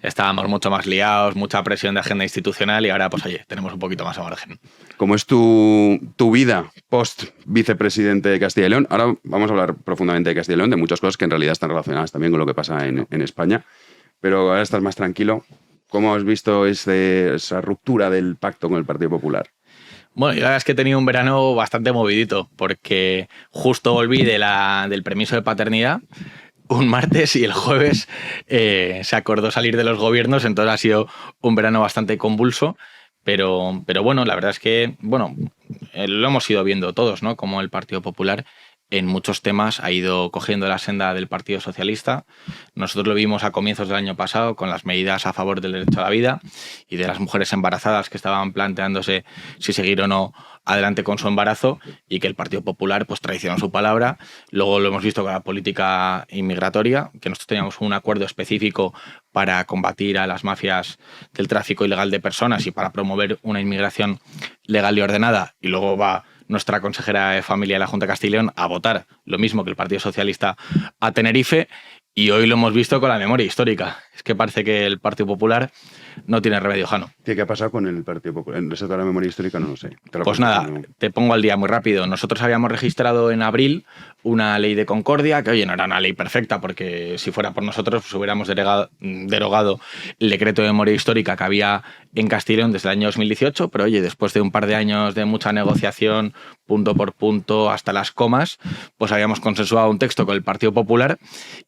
Estábamos mucho más liados, mucha presión de agenda institucional y ahora, pues oye, tenemos un poquito más de margen. ¿Cómo es tu vida post-vicepresidente de Castilla y León? Ahora vamos a hablar profundamente de Castilla y León, de muchas cosas que en realidad están relacionadas también con lo que pasa en España, pero ahora estás más tranquilo. ¿Cómo has visto esa ruptura del pacto con el Partido Popular? Bueno, yo la verdad es que he tenido un verano bastante movidito, porque justo volví del permiso de paternidad un martes y el jueves se acordó salir de los gobiernos, entonces ha sido un verano bastante convulso, pero bueno, la verdad es que lo hemos ido viendo todos, ¿no? Como el Partido Popular en muchos temas ha ido cogiendo la senda del Partido Socialista. Nosotros lo vimos a comienzos del año pasado con las medidas a favor del derecho a la vida y de las mujeres embarazadas que estaban planteándose si seguir o no adelante con su embarazo, y que el Partido Popular pues traicionó su palabra. Luego lo hemos visto con la política inmigratoria, que nosotros teníamos un acuerdo específico para combatir a las mafias del tráfico ilegal de personas y para promover una inmigración legal y ordenada, y luego va nuestra consejera de Familia de la Junta de Castilla y León a votar lo mismo que el Partido Socialista a Tenerife, y hoy lo hemos visto con la memoria histórica. Es que parece que el Partido Popular no tiene remedio, Jano. ¿Qué ha pasado con el Partido Popular? En respecto a la memoria histórica no lo sé. Pues nada, te pongo al día muy rápido. Nosotros habíamos registrado en abril una ley de concordia, que oye, no era una ley perfecta, porque si fuera por nosotros pues hubiéramos derogado el decreto de memoria histórica que había en Castilla y León desde el año 2018, pero oye, después de un par de años de mucha negociación, punto por punto, hasta las comas, pues habíamos consensuado un texto con el Partido Popular,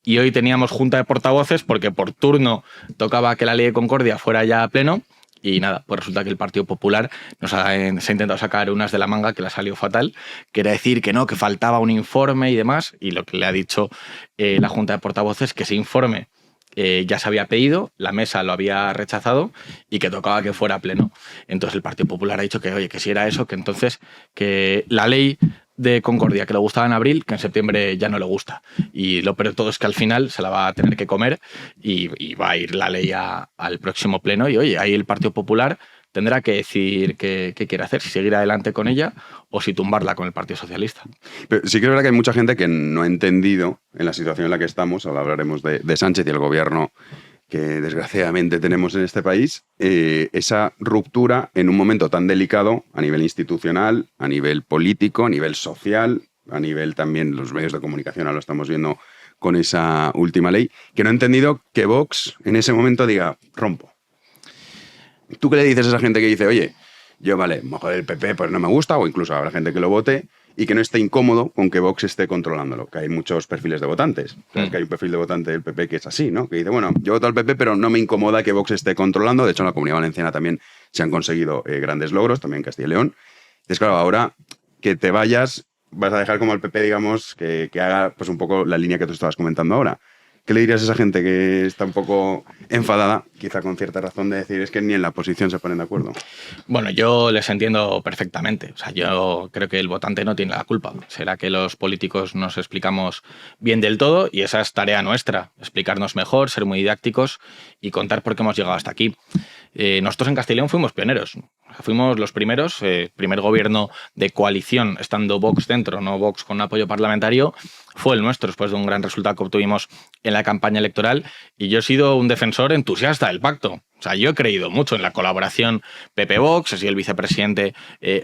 y hoy teníamos junta de portavoces porque por turno tocaba que la ley de concordia fuera ya a pleno. Y nada, pues resulta que el Partido Popular se ha intentado sacar unas de la manga que le ha salido fatal, que era decir que no, que faltaba un informe y demás, y lo que le ha dicho la Junta de Portavoces, que ese informe ya se había pedido, la mesa lo había rechazado y que tocaba que fuera pleno. Entonces el Partido Popular ha dicho que, oye, que si era eso, que entonces que la ley de concordia que le gustaba en abril, que en septiembre ya no le gusta. Y lo peor de todo es que al final se la va a tener que comer y va a ir la ley al próximo pleno. Y oye, ahí el Partido Popular tendrá que decidir qué quiere hacer, si seguir adelante con ella o si tumbarla con el Partido Socialista. Pero sí que es verdad que hay mucha gente que no ha entendido en la situación en la que estamos, ahora hablaremos de Sánchez y el gobierno que desgraciadamente tenemos en este país, esa ruptura en un momento tan delicado a nivel institucional, a nivel político, a nivel social, a nivel también los medios de comunicación, ahora lo estamos viendo con esa última ley, que no ha entendido que Vox en ese momento diga, rompo. ¿Tú qué le dices a esa gente que dice, oye, yo vale, mejor el PP pues no me gusta, o incluso habrá gente que lo vote, y que no esté incómodo con que Vox esté controlándolo? Que hay muchos perfiles de votantes. Sabes que hay un perfil de votante del PP que es así, ¿no? Que dice, bueno, yo voto al PP, pero no me incomoda que Vox esté controlando. De hecho, en la Comunidad Valenciana también se han conseguido grandes logros, también en Castilla y León. Entonces, claro, ahora que te vayas, vas a dejar como al PP, digamos, que haga pues un poco la línea que tú estabas comentando ahora. ¿Qué le dirías a esa gente que está un poco enfadada, quizá con cierta razón, de decir es que ni en la oposición se ponen de acuerdo? Bueno, yo les entiendo perfectamente. O sea, yo creo que el votante no tiene la culpa. Será que los políticos nos explicamos bien del todo y esa es tarea nuestra, explicarnos mejor, ser muy didácticos y contar por qué hemos llegado hasta aquí. Nosotros en Castilla y León fuimos pioneros. Fuimos los primeros, primer gobierno de coalición, estando Vox dentro, no Vox con apoyo parlamentario, fue el nuestro, después de un gran resultado que obtuvimos en la campaña electoral. Y yo he sido un defensor entusiasta del pacto. O sea, yo he creído mucho en la colaboración PP-Vox, he sido el vicepresidente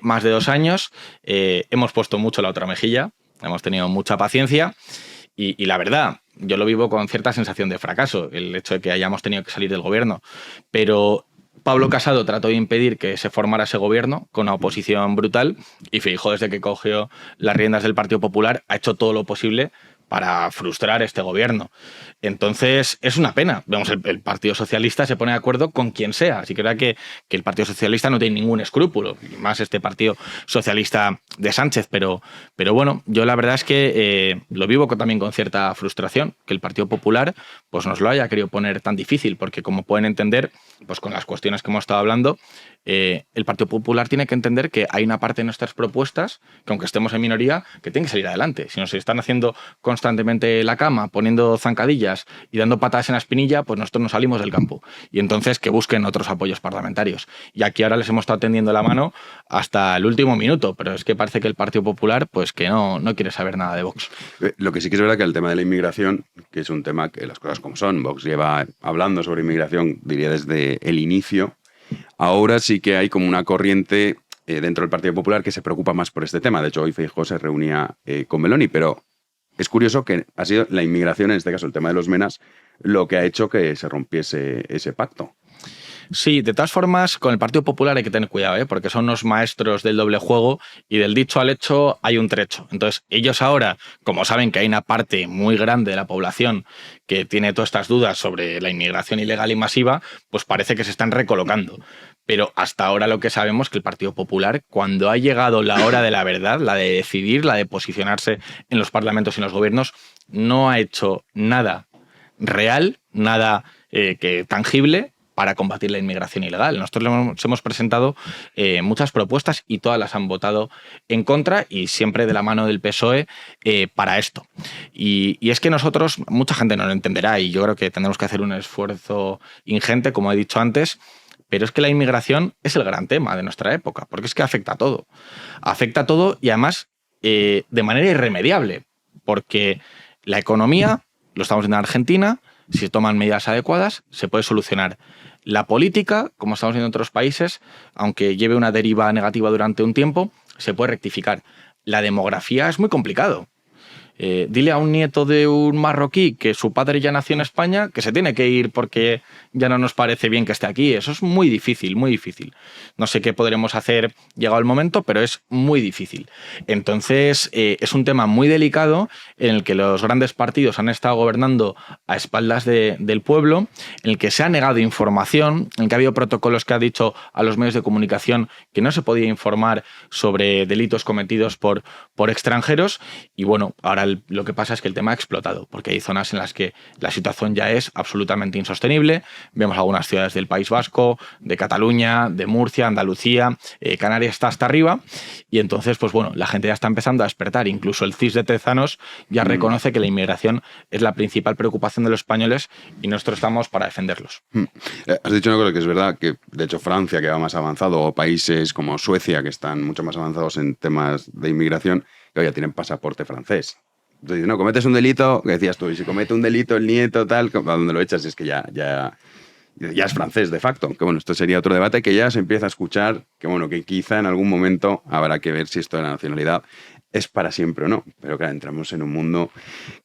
más de 2 años, hemos puesto mucho la otra mejilla, hemos tenido mucha paciencia. Y la verdad, yo lo vivo con cierta sensación de fracaso, el hecho de que hayamos tenido que salir del gobierno. Pero Pablo Casado trató de impedir que se formara ese gobierno con una oposición brutal y Feijóo, desde que cogió las riendas del Partido Popular, ha hecho todo lo posible para frustrar este gobierno. Entonces, es una pena. Vemos, el Partido Socialista se pone de acuerdo con quien sea. Así que es verdad que el Partido Socialista no tiene ningún escrúpulo, y más este Partido Socialista de Sánchez. Pero bueno, yo la verdad es que lo vivo también con cierta frustración, que el Partido Popular pues nos lo haya querido poner tan difícil, porque como pueden entender, pues con las cuestiones que hemos estado hablando, el Partido Popular tiene que entender que hay una parte de nuestras propuestas, que aunque estemos en minoría, que tienen que salir adelante. Si nos están haciendo constantemente la cama, poniendo zancadillas y dando patadas en la espinilla, pues nosotros nos salimos del campo. Y entonces que busquen otros apoyos parlamentarios. Y aquí ahora les hemos estado tendiendo la mano hasta el último minuto, pero es que parece que el Partido Popular pues que no quiere saber nada de Vox. Lo que sí que es verdad que el tema de la inmigración, que es un tema que las cosas como son, Vox lleva hablando sobre inmigración, diría, desde el inicio. Ahora sí que hay como una corriente dentro del Partido Popular que se preocupa más por este tema. De hecho, hoy Feijóo se reunía con Meloni, pero es curioso que ha sido la inmigración, en este caso el tema de los menas, lo que ha hecho que se rompiese ese pacto. Sí, de todas formas, con el Partido Popular hay que tener cuidado, porque son unos maestros del doble juego y del dicho al hecho hay un trecho. Entonces, ellos ahora, como saben que hay una parte muy grande de la población que tiene todas estas dudas sobre la inmigración ilegal y masiva, pues parece que se están recolocando. Pero hasta ahora lo que sabemos es que el Partido Popular, cuando ha llegado la hora de la verdad, la de decidir, la de posicionarse en los parlamentos y en los gobiernos, no ha hecho nada real, nada tangible para combatir la inmigración ilegal. Nosotros hemos presentado muchas propuestas y todas las han votado en contra y siempre de la mano del PSOE para esto. Y es que nosotros, mucha gente no lo entenderá y yo creo que tendremos que hacer un esfuerzo ingente, como he dicho antes, pero es que la inmigración es el gran tema de nuestra época, porque es que afecta a todo. Afecta a todo y además de manera irremediable, porque la economía, lo estamos viendo en Argentina, si se toman medidas adecuadas, se puede solucionar. La política, como estamos viendo en otros países, aunque lleve una deriva negativa durante un tiempo, se puede rectificar. La demografía es muy complicado. Dile a un nieto de un marroquí que su padre ya nació en España, que se tiene que ir porque ya no nos parece bien que esté aquí. Eso es muy difícil, muy difícil. No sé qué podremos hacer llegado el momento, pero es muy difícil. Entonces, es un tema muy delicado en el que los grandes partidos han estado gobernando a espaldas del pueblo, en el que se ha negado información, en el que ha habido protocolos que ha dicho a los medios de comunicación que no se podía informar sobre delitos cometidos por extranjeros. Y bueno, ahora lo que pasa es que el tema ha explotado, porque hay zonas en las que la situación ya es absolutamente insostenible. Vemos algunas ciudades del País Vasco, de Cataluña, de Murcia, Andalucía, Canarias está hasta arriba, y entonces, pues bueno, la gente ya está empezando a despertar. Incluso el CIS de Tezanos ya reconoce que la inmigración es la principal preocupación de los españoles y nosotros estamos para defenderlos. Has dicho una cosa que es verdad, que de hecho Francia, que va más avanzado, o países como Suecia, que están mucho más avanzados en temas de inmigración, que ya tienen pasaporte francés. Entonces, no, cometes un delito, que decías tú, y si comete un delito el nieto, tal, ¿a dónde lo echas? Es que ya es francés de facto. Que bueno, esto sería otro debate que ya se empieza a escuchar, que bueno, que quizá en algún momento habrá que ver si esto de la nacionalidad es para siempre o no. Pero claro, entramos en un mundo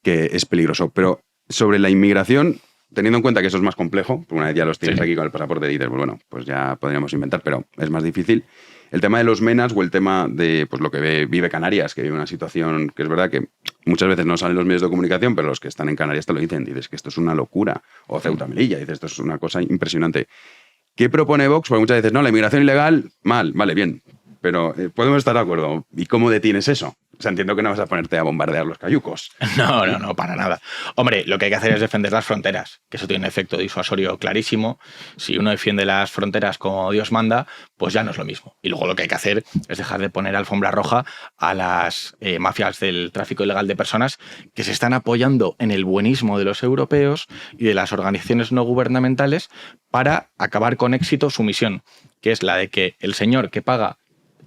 que es peligroso. Pero sobre la inmigración, teniendo en cuenta que eso es más complejo, porque una vez ya los tienes aquí con el pasaporte, dices, pues bueno, pues ya podríamos inventar, pero es más difícil. El tema de los menas o el tema de pues lo que vive Canarias, que vive una situación que es verdad que muchas veces no salen los medios de comunicación, pero los que están en Canarias te lo dicen, dices que esto es una locura. O Ceuta Melilla, dices, esto es una cosa impresionante. ¿Qué propone Vox? Porque muchas veces, no, la inmigración ilegal, mal, vale, bien, pero podemos estar de acuerdo. ¿Y cómo detienes eso? O sea, entiendo que no vas a ponerte a bombardear los cayucos. No, para nada. Hombre, lo que hay que hacer es defender las fronteras, que eso tiene un efecto disuasorio clarísimo. Si uno defiende las fronteras como Dios manda, pues ya no es lo mismo. Y luego lo que hay que hacer es dejar de poner alfombra roja a las mafias del tráfico ilegal de personas que se están apoyando en el buenismo de los europeos y de las organizaciones no gubernamentales para acabar con éxito su misión, que es la de que el señor que paga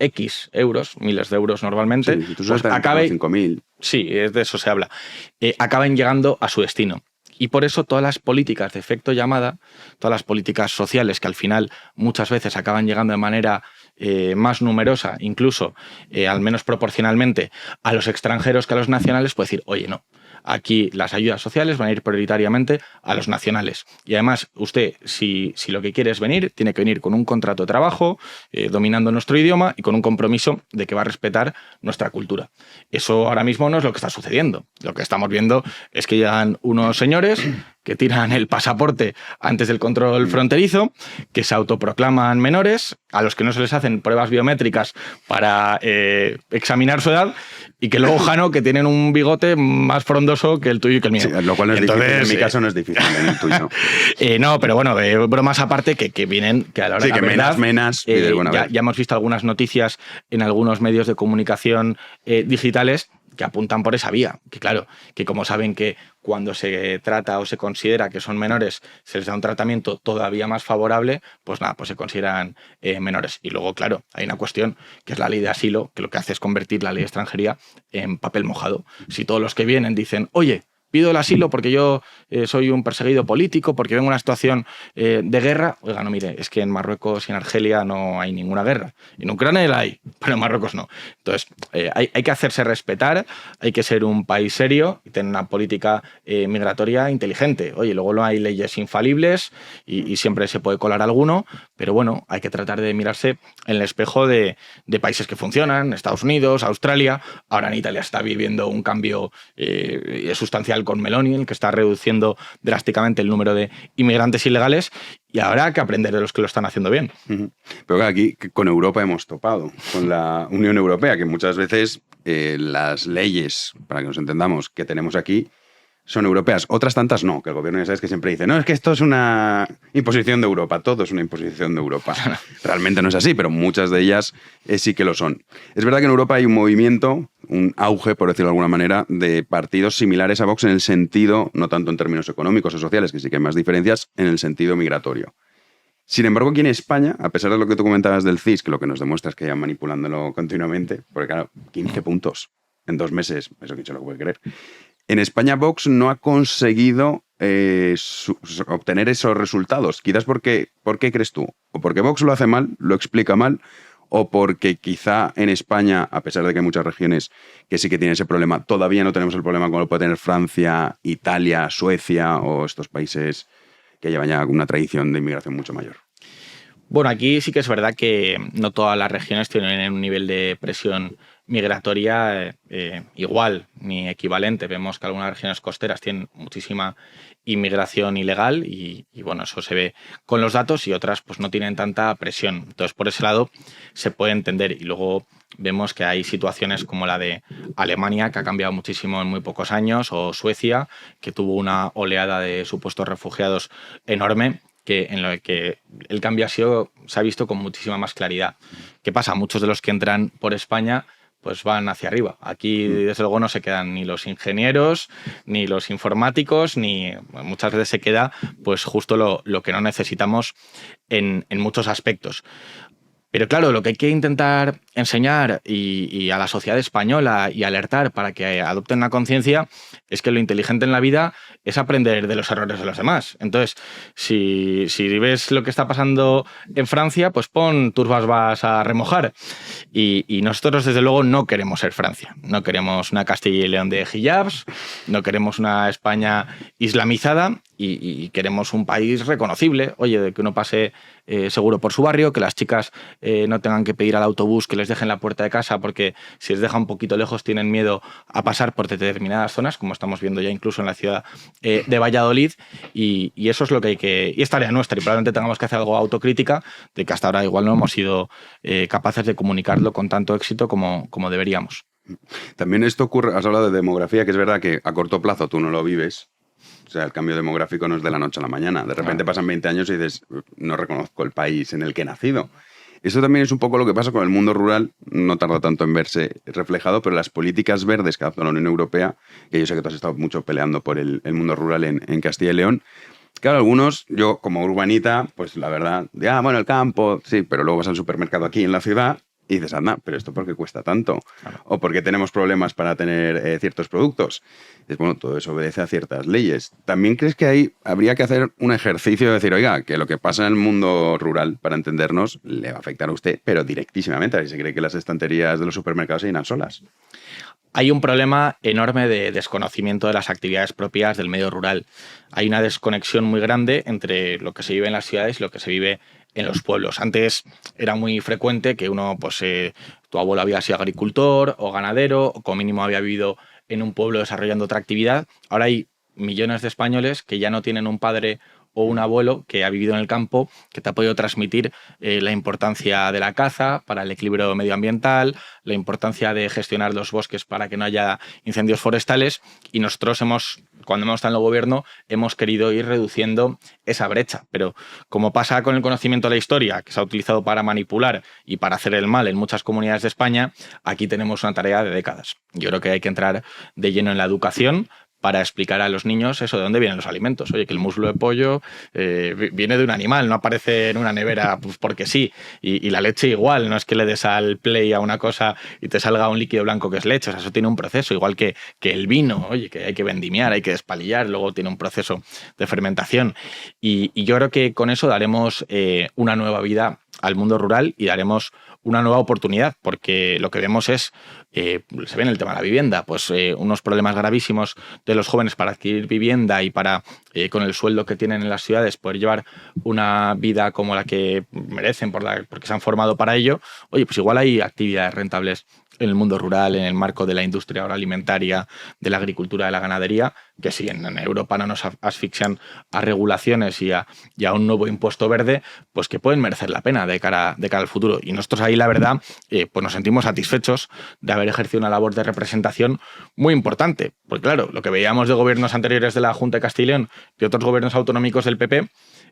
X euros, miles de euros normalmente, Sí, pues acabe, 5.000. sí, de eso se habla, acaben llegando a su destino. Y por eso todas las políticas de efecto llamada, todas las políticas sociales que al final muchas veces acaban llegando de manera más numerosa, incluso al menos proporcionalmente, a los extranjeros que a los nacionales, puede decir, oye, no. Aquí las ayudas sociales van a ir prioritariamente a los nacionales. Y además, usted, si lo que quiere es venir, tiene que venir con un contrato de trabajo, dominando nuestro idioma y con un compromiso de que va a respetar nuestra cultura. Eso ahora mismo no es lo que está sucediendo. Lo que estamos viendo es que llegan unos señores que tiran el pasaporte antes del control fronterizo, que se autoproclaman menores, a los que no se les hacen pruebas biométricas para examinar su edad, y que luego, Jano, que tienen un bigote más frondoso que el tuyo y que el mío. Sí, lo cual no es Entonces, difícil. En mi caso no es difícil, en el tuyo. No, pero bueno, bromas aparte que vienen, que a la hora Sí, de la que verdad, menas, pide buena ya vez. hemos visto algunas noticias en algunos medios de comunicación digitales que apuntan por esa vía, que claro, que como saben que cuando se trata o se considera que son menores se les da un tratamiento todavía más favorable, pues nada, pues se consideran menores. Y luego, claro, hay una cuestión que es la ley de asilo, que lo que hace es convertir la ley de extranjería en papel mojado. Si todos los que vienen dicen, oye, pido el asilo porque yo soy un perseguido político, porque vengo en una situación de guerra. Oiga, no, mire, es que en Marruecos y en Argelia no hay ninguna guerra. En Ucrania la hay, pero en Marruecos no. Entonces, hay que hacerse respetar, hay que ser un país serio y tener una política migratoria inteligente. Oye, luego no hay leyes infalibles y siempre se puede colar alguno, pero bueno, hay que tratar de mirarse en el espejo de países que funcionan, Estados Unidos, Australia. Ahora en Italia está viviendo un cambio sustancial con Meloni, el que está reduciendo drásticamente el número de inmigrantes ilegales, y habrá que aprender de los que lo están haciendo bien. Pero claro, aquí con Europa hemos topado, con la Unión Europea, que muchas veces las leyes, para que nos entendamos, que tenemos aquí son europeas. Otras tantas no, que el gobierno ya sabes que siempre dice, no, es que esto es una imposición de Europa, todo es una imposición de Europa. Realmente no es así, pero muchas de ellas sí que lo son. Es verdad que en Europa hay un movimiento, un auge, por decirlo de alguna manera, de partidos similares a Vox en el sentido, no tanto en términos económicos o sociales, que sí que hay más diferencias, en el sentido migratorio. Sin embargo, aquí en España, a pesar de lo que tú comentabas del CIS, que lo que nos demuestra es que vayan manipulándolo continuamente, porque claro, 15 puntos en 2 meses, eso quién se lo puede creer. En España Vox no ha conseguido obtener esos resultados. Quizás ¿por qué crees tú? ¿O porque Vox lo hace mal, lo explica mal? ¿O porque quizá en España, a pesar de que hay muchas regiones que sí que tienen ese problema, todavía no tenemos el problema como lo puede tener Francia, Italia, Suecia o estos países que llevan ya una tradición de inmigración mucho mayor? Bueno, aquí sí que es verdad que no todas las regiones tienen un nivel de presión migratoria igual ni equivalente. Vemos que algunas regiones costeras tienen muchísima inmigración ilegal y bueno, eso se ve con los datos, y otras pues no tienen tanta presión. Entonces, por ese lado se puede entender. Y luego vemos que hay situaciones como la de Alemania, que ha cambiado muchísimo en muy pocos años, o Suecia, que tuvo una oleada de supuestos refugiados enorme, en lo que el cambio se ha visto con muchísima más claridad. ¿Qué pasa? Muchos de los que entran por España pues van hacia arriba. Aquí, desde luego, no se quedan ni los ingenieros, ni los informáticos, ni muchas veces se queda pues justo lo que no necesitamos en muchos aspectos. Pero claro, lo que hay que intentar enseñar y a la sociedad española y alertar para que adopten una conciencia es que lo inteligente en la vida es aprender de los errores de los demás. Entonces, si ves lo que está pasando en Francia, pues pon tus vas a remojar. Y nosotros, desde luego, no queremos ser Francia. No queremos una Castilla y León de hijabs, no queremos una España islamizada y queremos un país reconocible. Oye, de que uno pase seguro por su barrio, que las chicas no tengan que pedir al autobús que les dejen la puerta de casa, porque si les deja un poquito lejos tienen miedo a pasar por determinadas zonas, como estamos viendo ya incluso en la ciudad de Valladolid, y eso es lo que hay que... Y es tarea nuestra, y probablemente tengamos que hacer algo autocrítica de que hasta ahora igual no hemos sido capaces de comunicarlo con tanto éxito como deberíamos. También esto ocurre, has hablado de demografía, que es verdad que a corto plazo tú no lo vives. O sea, el cambio demográfico no es de la noche a la mañana. De repente pasan 20 años y dices, no reconozco el país en el que he nacido. Eso también es un poco lo que pasa con el mundo rural. No tarda tanto en verse reflejado, pero las políticas verdes que adopta la Unión Europea, que yo sé que tú has estado mucho peleando por el mundo rural en Castilla y León. Claro, algunos, yo como urbanita, pues la verdad, bueno, el campo, sí, pero luego vas al supermercado aquí en la ciudad y dices, anda, pero ¿esto por qué cuesta tanto? Claro. ¿O por qué tenemos problemas para tener ciertos productos? Y bueno, todo eso obedece a ciertas leyes. ¿También crees que ahí habría que hacer un ejercicio de decir, oiga, que lo que pasa en el mundo rural, para entendernos, le va a afectar a usted, pero directísimamente? A ver si se cree que las estanterías de los supermercados se llenan solas. Hay un problema enorme de desconocimiento de las actividades propias del medio rural. Hay una desconexión muy grande entre lo que se vive en las ciudades y lo que se vive en los pueblos. Antes era muy frecuente que uno, pues tu abuelo había sido agricultor o ganadero, o como mínimo había vivido en un pueblo desarrollando otra actividad. Ahora hay millones de españoles que ya no tienen un padre o un abuelo que ha vivido en el campo, que te ha podido transmitir la importancia de la caza para el equilibrio medioambiental, la importancia de gestionar los bosques para que no haya incendios forestales, y nosotros cuando hemos estado en el gobierno, hemos querido ir reduciendo esa brecha. Pero como pasa con el conocimiento de la historia, que se ha utilizado para manipular y para hacer el mal en muchas comunidades de España, aquí tenemos una tarea de décadas. Yo creo que hay que entrar de lleno en la educación para explicar a los niños eso, de dónde vienen los alimentos. Oye, que el muslo de pollo viene de un animal, no aparece en una nevera pues porque sí. Y la leche igual, no es que le des al play a una cosa y te salga un líquido blanco que es leche. O sea, eso tiene un proceso, igual que el vino. Oye, que hay que vendimiar, hay que despalillar, luego tiene un proceso de fermentación. Y yo creo que con eso daremos una nueva vida al mundo rural y daremos una nueva oportunidad, porque lo que vemos es, se ve en el tema de la vivienda, pues unos problemas gravísimos de los jóvenes para adquirir vivienda y para, con el sueldo que tienen en las ciudades, poder llevar una vida como la que merecen porque se han formado para ello. Oye, pues igual hay actividades rentables en el mundo rural, en el marco de la industria agroalimentaria, de la agricultura, de la ganadería, que si en Europa no nos asfixian a regulaciones y a un nuevo impuesto verde, pues que pueden merecer la pena de cara al futuro. Y nosotros ahí, la verdad, pues nos sentimos satisfechos de haber ejercido una labor de representación muy importante. Porque claro, lo que veíamos de gobiernos anteriores de la Junta de Castilla y León, de otros gobiernos autonómicos del PP,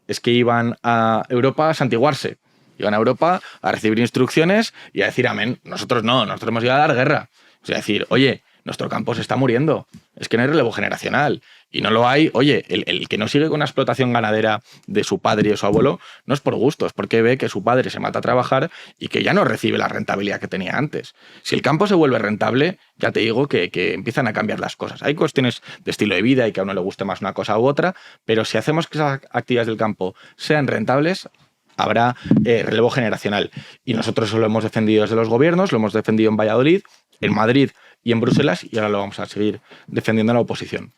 es que iban a Europa a santiguarse. Iban a Europa a recibir instrucciones y a decir amén. Nosotros no, nosotros hemos ido a dar guerra. O sea, decir, oye, nuestro campo se está muriendo. Es que no hay relevo generacional. Y no lo hay. Oye, el que no sigue con una explotación ganadera de su padre y de su abuelo no es por gusto, es porque ve que su padre se mata a trabajar y que ya no recibe la rentabilidad que tenía antes. Si el campo se vuelve rentable, ya te digo que empiezan a cambiar las cosas. Hay cuestiones de estilo de vida y que a uno le guste más una cosa u otra, pero si hacemos que esas actividades del campo sean rentables, habrá relevo generacional. Y nosotros eso lo hemos defendido desde los gobiernos, lo hemos defendido en Valladolid, en Madrid y en Bruselas, y ahora lo vamos a seguir defendiendo en la oposición.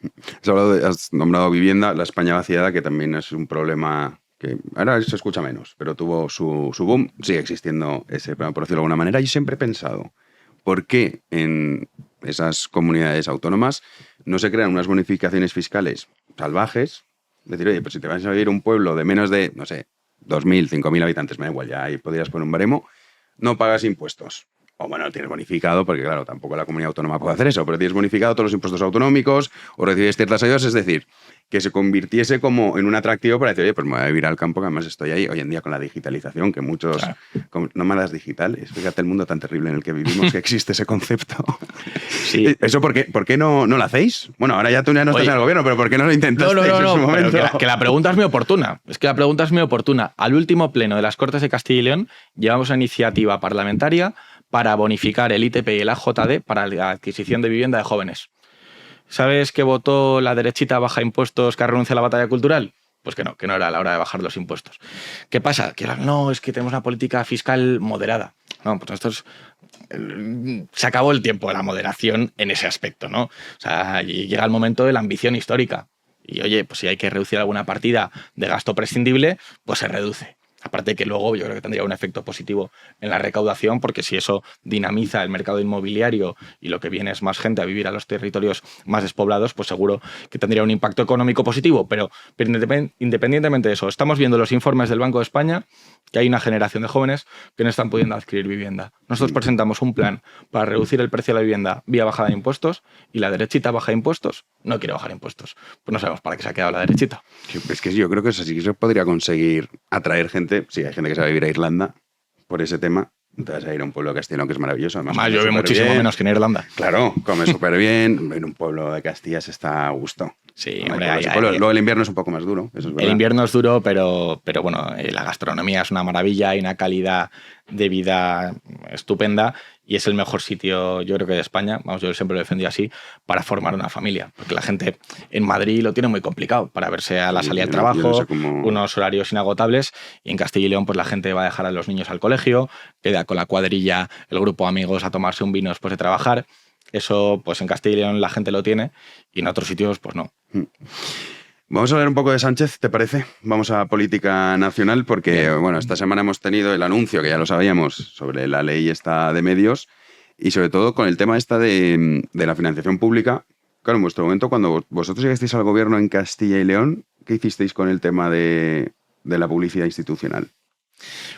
Has nombrado vivienda, la España vaciada, que también es un problema que ahora se escucha menos, pero tuvo su boom. Sigue existiendo ese problema, por decirlo de alguna manera. Yo siempre he pensado, ¿por qué en esas comunidades autónomas no se crean unas bonificaciones fiscales salvajes? Es decir, oye, pues si te vas a vivir un pueblo de menos de, no sé, 2.000, 5.000 habitantes, me da igual, ya ahí podrías poner un baremo, no pagas impuestos. O bueno, tienes bonificado, porque claro, tampoco la comunidad autónoma puede hacer eso, pero tienes bonificado todos los impuestos autonómicos o recibes ciertas ayudas, es decir, que se convirtiese como en un atractivo para decir, oye, pues me voy a vivir al campo, que además estoy ahí. Hoy en día con la digitalización, que muchos... Claro. Nómadas digitales, fíjate el mundo tan terrible en el que vivimos, que existe ese concepto. Sí. ¿Eso por qué no lo hacéis? Bueno, ahora ya tú ya no estás en el gobierno, pero ¿por qué no lo intentasteis en su momento? Pero que la pregunta es muy oportuna. Es que la pregunta es muy oportuna. Al último pleno de las Cortes de Castilla y León llevamos una iniciativa parlamentaria para bonificar el ITP y el AJD para la adquisición de vivienda de jóvenes. ¿Sabes qué votó la derechita baja impuestos que renuncia a la batalla cultural? Pues que no era la hora de bajar los impuestos. ¿Qué pasa? Que no, es que tenemos una política fiscal moderada. No, pues se acabó el tiempo de la moderación en ese aspecto, ¿no? O sea, llega el momento de la ambición histórica. Y oye, pues si hay que reducir alguna partida de gasto prescindible, pues se reduce. Aparte que luego yo creo que tendría un efecto positivo en la recaudación, porque si eso dinamiza el mercado inmobiliario y lo que viene es más gente a vivir a los territorios más despoblados, pues seguro que tendría un impacto económico positivo. Pero independientemente de eso, estamos viendo los informes del Banco de España que hay una generación de jóvenes que no están pudiendo adquirir vivienda. Nosotros presentamos un plan para reducir el precio de la vivienda vía bajada de impuestos y la derechita baja impuestos no quiere bajar impuestos. Pues no sabemos para qué se ha quedado la derechita. Es que yo creo que eso sí que se podría conseguir atraer gente. Sí, hay gente que se va a vivir a Irlanda por ese tema. Te vas a ir a un pueblo de Castilla y León que es maravilloso. Además llueve muchísimo menos que en Irlanda. Claro, come súper bien. En un pueblo de Castilla se está a gusto. Sí, no, hombre, luego el invierno es un poco más duro. Eso es verdad. El invierno es duro, pero bueno, la gastronomía es una maravilla, hay una calidad de vida estupenda y es el mejor sitio, yo creo que de España, vamos, yo siempre lo defendí así, para formar una familia. Porque la gente en Madrid lo tiene muy complicado para verse a la salida del trabajo, no sé cómo... unos horarios inagotables, y en Castilla y León pues la gente va a dejar a los niños al colegio, queda con la cuadrilla, el grupo de amigos a tomarse un vino después de trabajar. Eso, pues en Castilla y León la gente lo tiene y en otros sitios, pues no. Vamos a hablar un poco de Sánchez, ¿te parece? Vamos a política nacional porque, bueno, esta semana hemos tenido el anuncio, que ya lo sabíamos, sobre la ley esta de medios y sobre todo con el tema esta de la financiación pública. Claro, en vuestro momento, cuando vosotros llegasteis al gobierno en Castilla y León, ¿qué hicisteis con el tema de la publicidad institucional?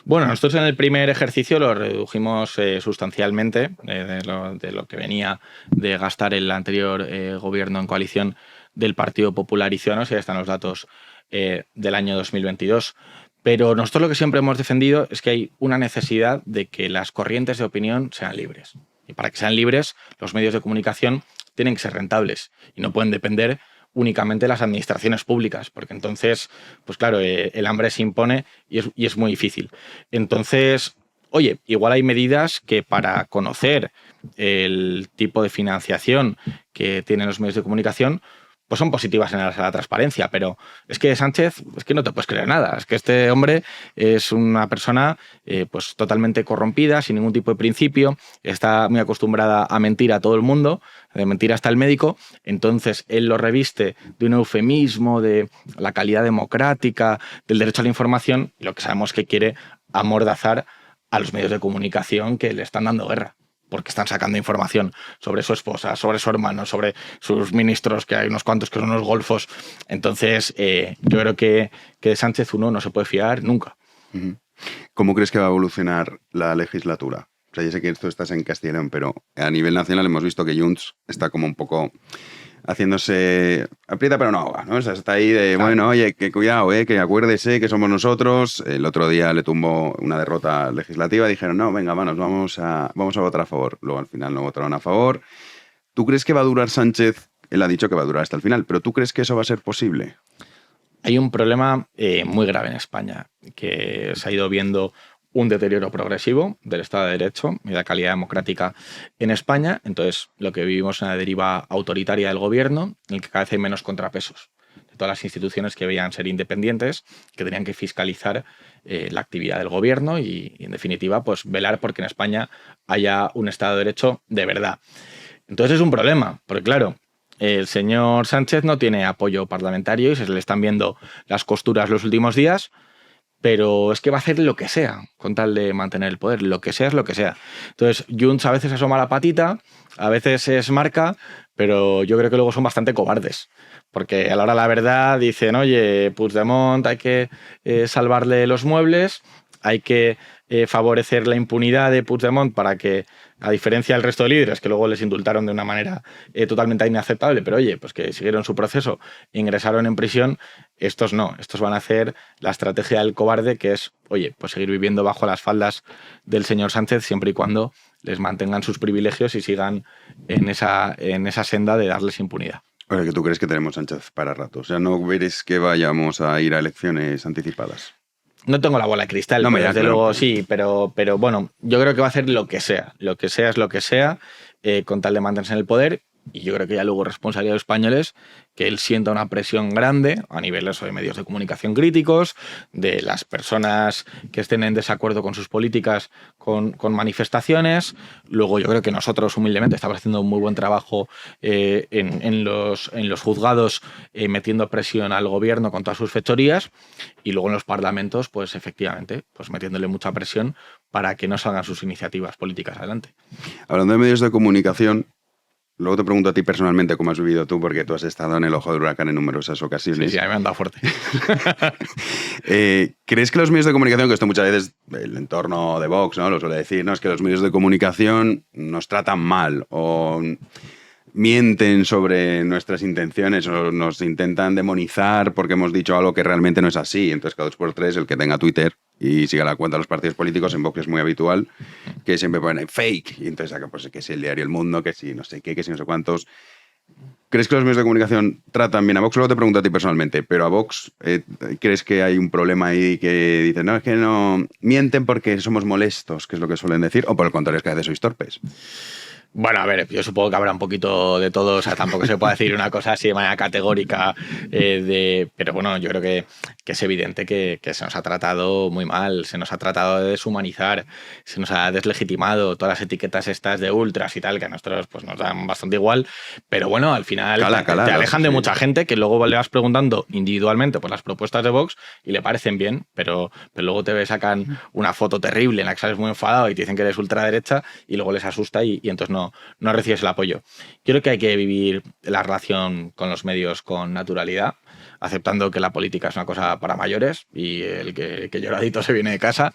Bueno, nosotros en el primer ejercicio lo redujimos sustancialmente de lo que venía de gastar el anterior gobierno en coalición del Partido Popular y Ciudadanos, y ahí están los datos del año 2022. Pero nosotros lo que siempre hemos defendido es que hay una necesidad de que las corrientes de opinión sean libres. Y para que sean libres, los medios de comunicación tienen que ser rentables y no pueden depender únicamente las administraciones públicas, porque entonces, pues claro, el hambre se impone y es muy difícil. Entonces, oye, igual hay medidas que para conocer el tipo de financiación que tienen los medios de comunicación, pues son positivas en la transparencia, pero es que Sánchez, es que no te puedes creer nada, es que este hombre es una persona pues totalmente corrompida, sin ningún tipo de principio, está muy acostumbrada a mentir a todo el mundo, de mentir hasta el médico, entonces él lo reviste de un eufemismo de la calidad democrática, del derecho a la información, y lo que sabemos es que quiere amordazar a los medios de comunicación que le están dando guerra, porque están sacando información sobre su esposa, sobre su hermano, sobre sus ministros, que hay unos cuantos que son unos golfos. Entonces, yo creo que de Sánchez uno no se puede fiar nunca. ¿Cómo crees que va a evolucionar la legislatura? O sea, ya sé que tú estás en Castilla y León, pero a nivel nacional hemos visto que Junts está como un poco haciéndose aprieta pero no ahoga, ¿no? O sea, está ahí de, bueno, oye, que cuidado, que acuérdese que somos nosotros. El otro día le tumbó una derrota legislativa, dijeron, no, venga, vamos a votar a favor. Luego al final no votaron a favor. ¿Tú crees que va a durar Sánchez? Él ha dicho que va a durar hasta el final, pero ¿tú crees que eso va a ser posible? Hay un problema muy grave en España, que se ha ido viendo un deterioro progresivo del Estado de Derecho y de la calidad democrática en España. Entonces, lo que vivimos es una deriva autoritaria del gobierno, en el que cada vez hay menos contrapesos de todas las instituciones que veían ser independientes, que tenían que fiscalizar la actividad del gobierno y, en definitiva, pues velar porque en España haya un Estado de Derecho de verdad. Entonces es un problema, porque claro, el señor Sánchez no tiene apoyo parlamentario y se le están viendo las costuras los últimos días. pero es que va a hacer lo que sea con tal de mantener el poder. Lo que sea es lo que sea. Entonces, Junts a veces asoma la patita, a veces es marca, pero yo creo que luego son bastante cobardes. Porque a la hora de la verdad dicen, oye, Puigdemont hay que salvarle los muebles, hay que favorecer la impunidad de Puigdemont para que, a diferencia del resto de líderes, que luego les indultaron de una manera totalmente inaceptable, pero oye, pues que siguieron su proceso, ingresaron en prisión, estos no, estos van a hacer la estrategia del cobarde, que es, oye, pues seguir viviendo bajo las faldas del señor Sánchez siempre y cuando les mantengan sus privilegios y sigan en esa senda de darles impunidad. O sea, que tú crees que tenemos Sánchez para rato. O sea, no veréis que vayamos a ir a elecciones anticipadas. No tengo la bola de cristal, No, pero desde luego claro. sí, pero bueno, yo creo que va a hacer lo que sea. Lo que sea es lo que sea, con tal de mantenerse en el poder. Y yo creo que ya luego responsabilidad de los españoles, que él sienta una presión grande a nivel de medios de comunicación críticos, de las personas que estén en desacuerdo con sus políticas, con manifestaciones. Luego yo creo que nosotros humildemente estamos haciendo un muy buen trabajo en los juzgados, metiendo presión al gobierno con todas sus fechorías, y luego en los parlamentos, pues efectivamente, pues metiéndole mucha presión para que no salgan sus iniciativas políticas adelante. Hablando de medios de comunicación, luego te pregunto a ti personalmente cómo has vivido tú, porque tú has estado en el ojo del huracán en numerosas ocasiones. Sí, a mí me han dado fuerte. ¿Crees que los medios de comunicación, que esto muchas veces el entorno de Vox, ¿no?, lo suele decir, ¿no?, es que los medios de comunicación nos tratan mal o mienten sobre nuestras intenciones o nos intentan demonizar porque hemos dicho algo que realmente no es así? Entonces, cada 2x3, el que tenga Twitter y siga la cuenta de los partidos políticos, en Vox es muy habitual, que siempre ponen fake, y entonces acá pues que si el diario El Mundo, que si no sé qué, que si no sé cuántos. ¿Crees que los medios de comunicación tratan bien a Vox? Luego te pregunto a ti personalmente, pero a Vox, ¿crees que hay un problema ahí que dicen, no, es que no mienten porque somos molestos, que es lo que suelen decir, o por el contrario es que a veces sois torpes? Bueno, a ver, yo supongo que habrá un poquito de todo, o sea, tampoco se puede decir una cosa así de manera categórica, pero bueno, yo creo que es evidente que se nos ha tratado muy mal, se nos ha tratado de deshumanizar, se nos ha deslegitimado todas las etiquetas estas de ultras y tal, que a nosotros pues nos dan bastante igual, pero bueno, al final te alejan de mucha gente que luego le vas preguntando individualmente por las propuestas de Vox y le parecen bien, pero luego te sacan una foto terrible en la que sales muy enfadado y te dicen que eres ultraderecha y luego les asusta y entonces no recibes el apoyo. Yo creo que hay que vivir la relación con los medios con naturalidad, aceptando que la política es una cosa para mayores y el que lloradito se viene de casa,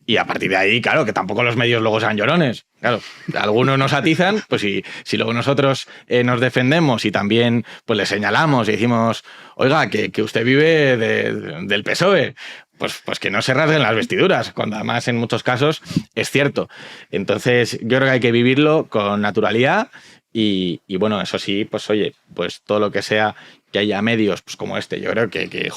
y a partir de ahí, claro, que tampoco los medios luego sean llorones. Claro, algunos nos atizan, pues si luego nosotros nos defendemos y también pues le señalamos y decimos, oiga, que usted vive del PSOE, pues que no se rasguen las vestiduras, cuando además en muchos casos es cierto. Entonces yo creo que hay que vivirlo con naturalidad y bueno, eso sí, pues oye, pues todo lo que sea que haya medios pues como este, yo creo que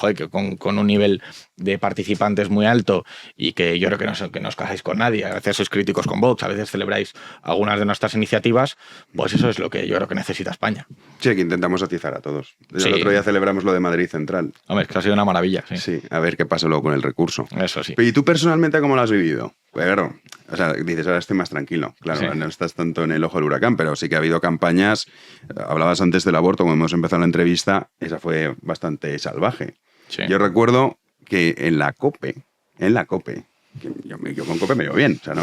con un nivel de participantes muy alto y que yo creo que no os casáis con nadie, a veces sois críticos con Vox, a veces celebráis algunas de nuestras iniciativas, pues eso es lo que yo creo que necesita España. Sí, que intentamos atizar a todos. Sí. El otro día celebramos lo de Madrid Central. Hombre, es que ha sido una maravilla. Sí, a ver qué pasa luego con el recurso. Eso sí. ¿Y tú personalmente cómo lo has vivido? Pues claro, o sea, dices, ahora estoy más tranquilo. Claro, Sí. no estás tanto en el ojo del huracán, pero sí que ha habido campañas. Hablabas antes del aborto, cuando hemos empezado la entrevista, esa fue bastante salvaje. Sí. Yo recuerdo que en la COPE, que yo con COPE me llevo bien, o sea,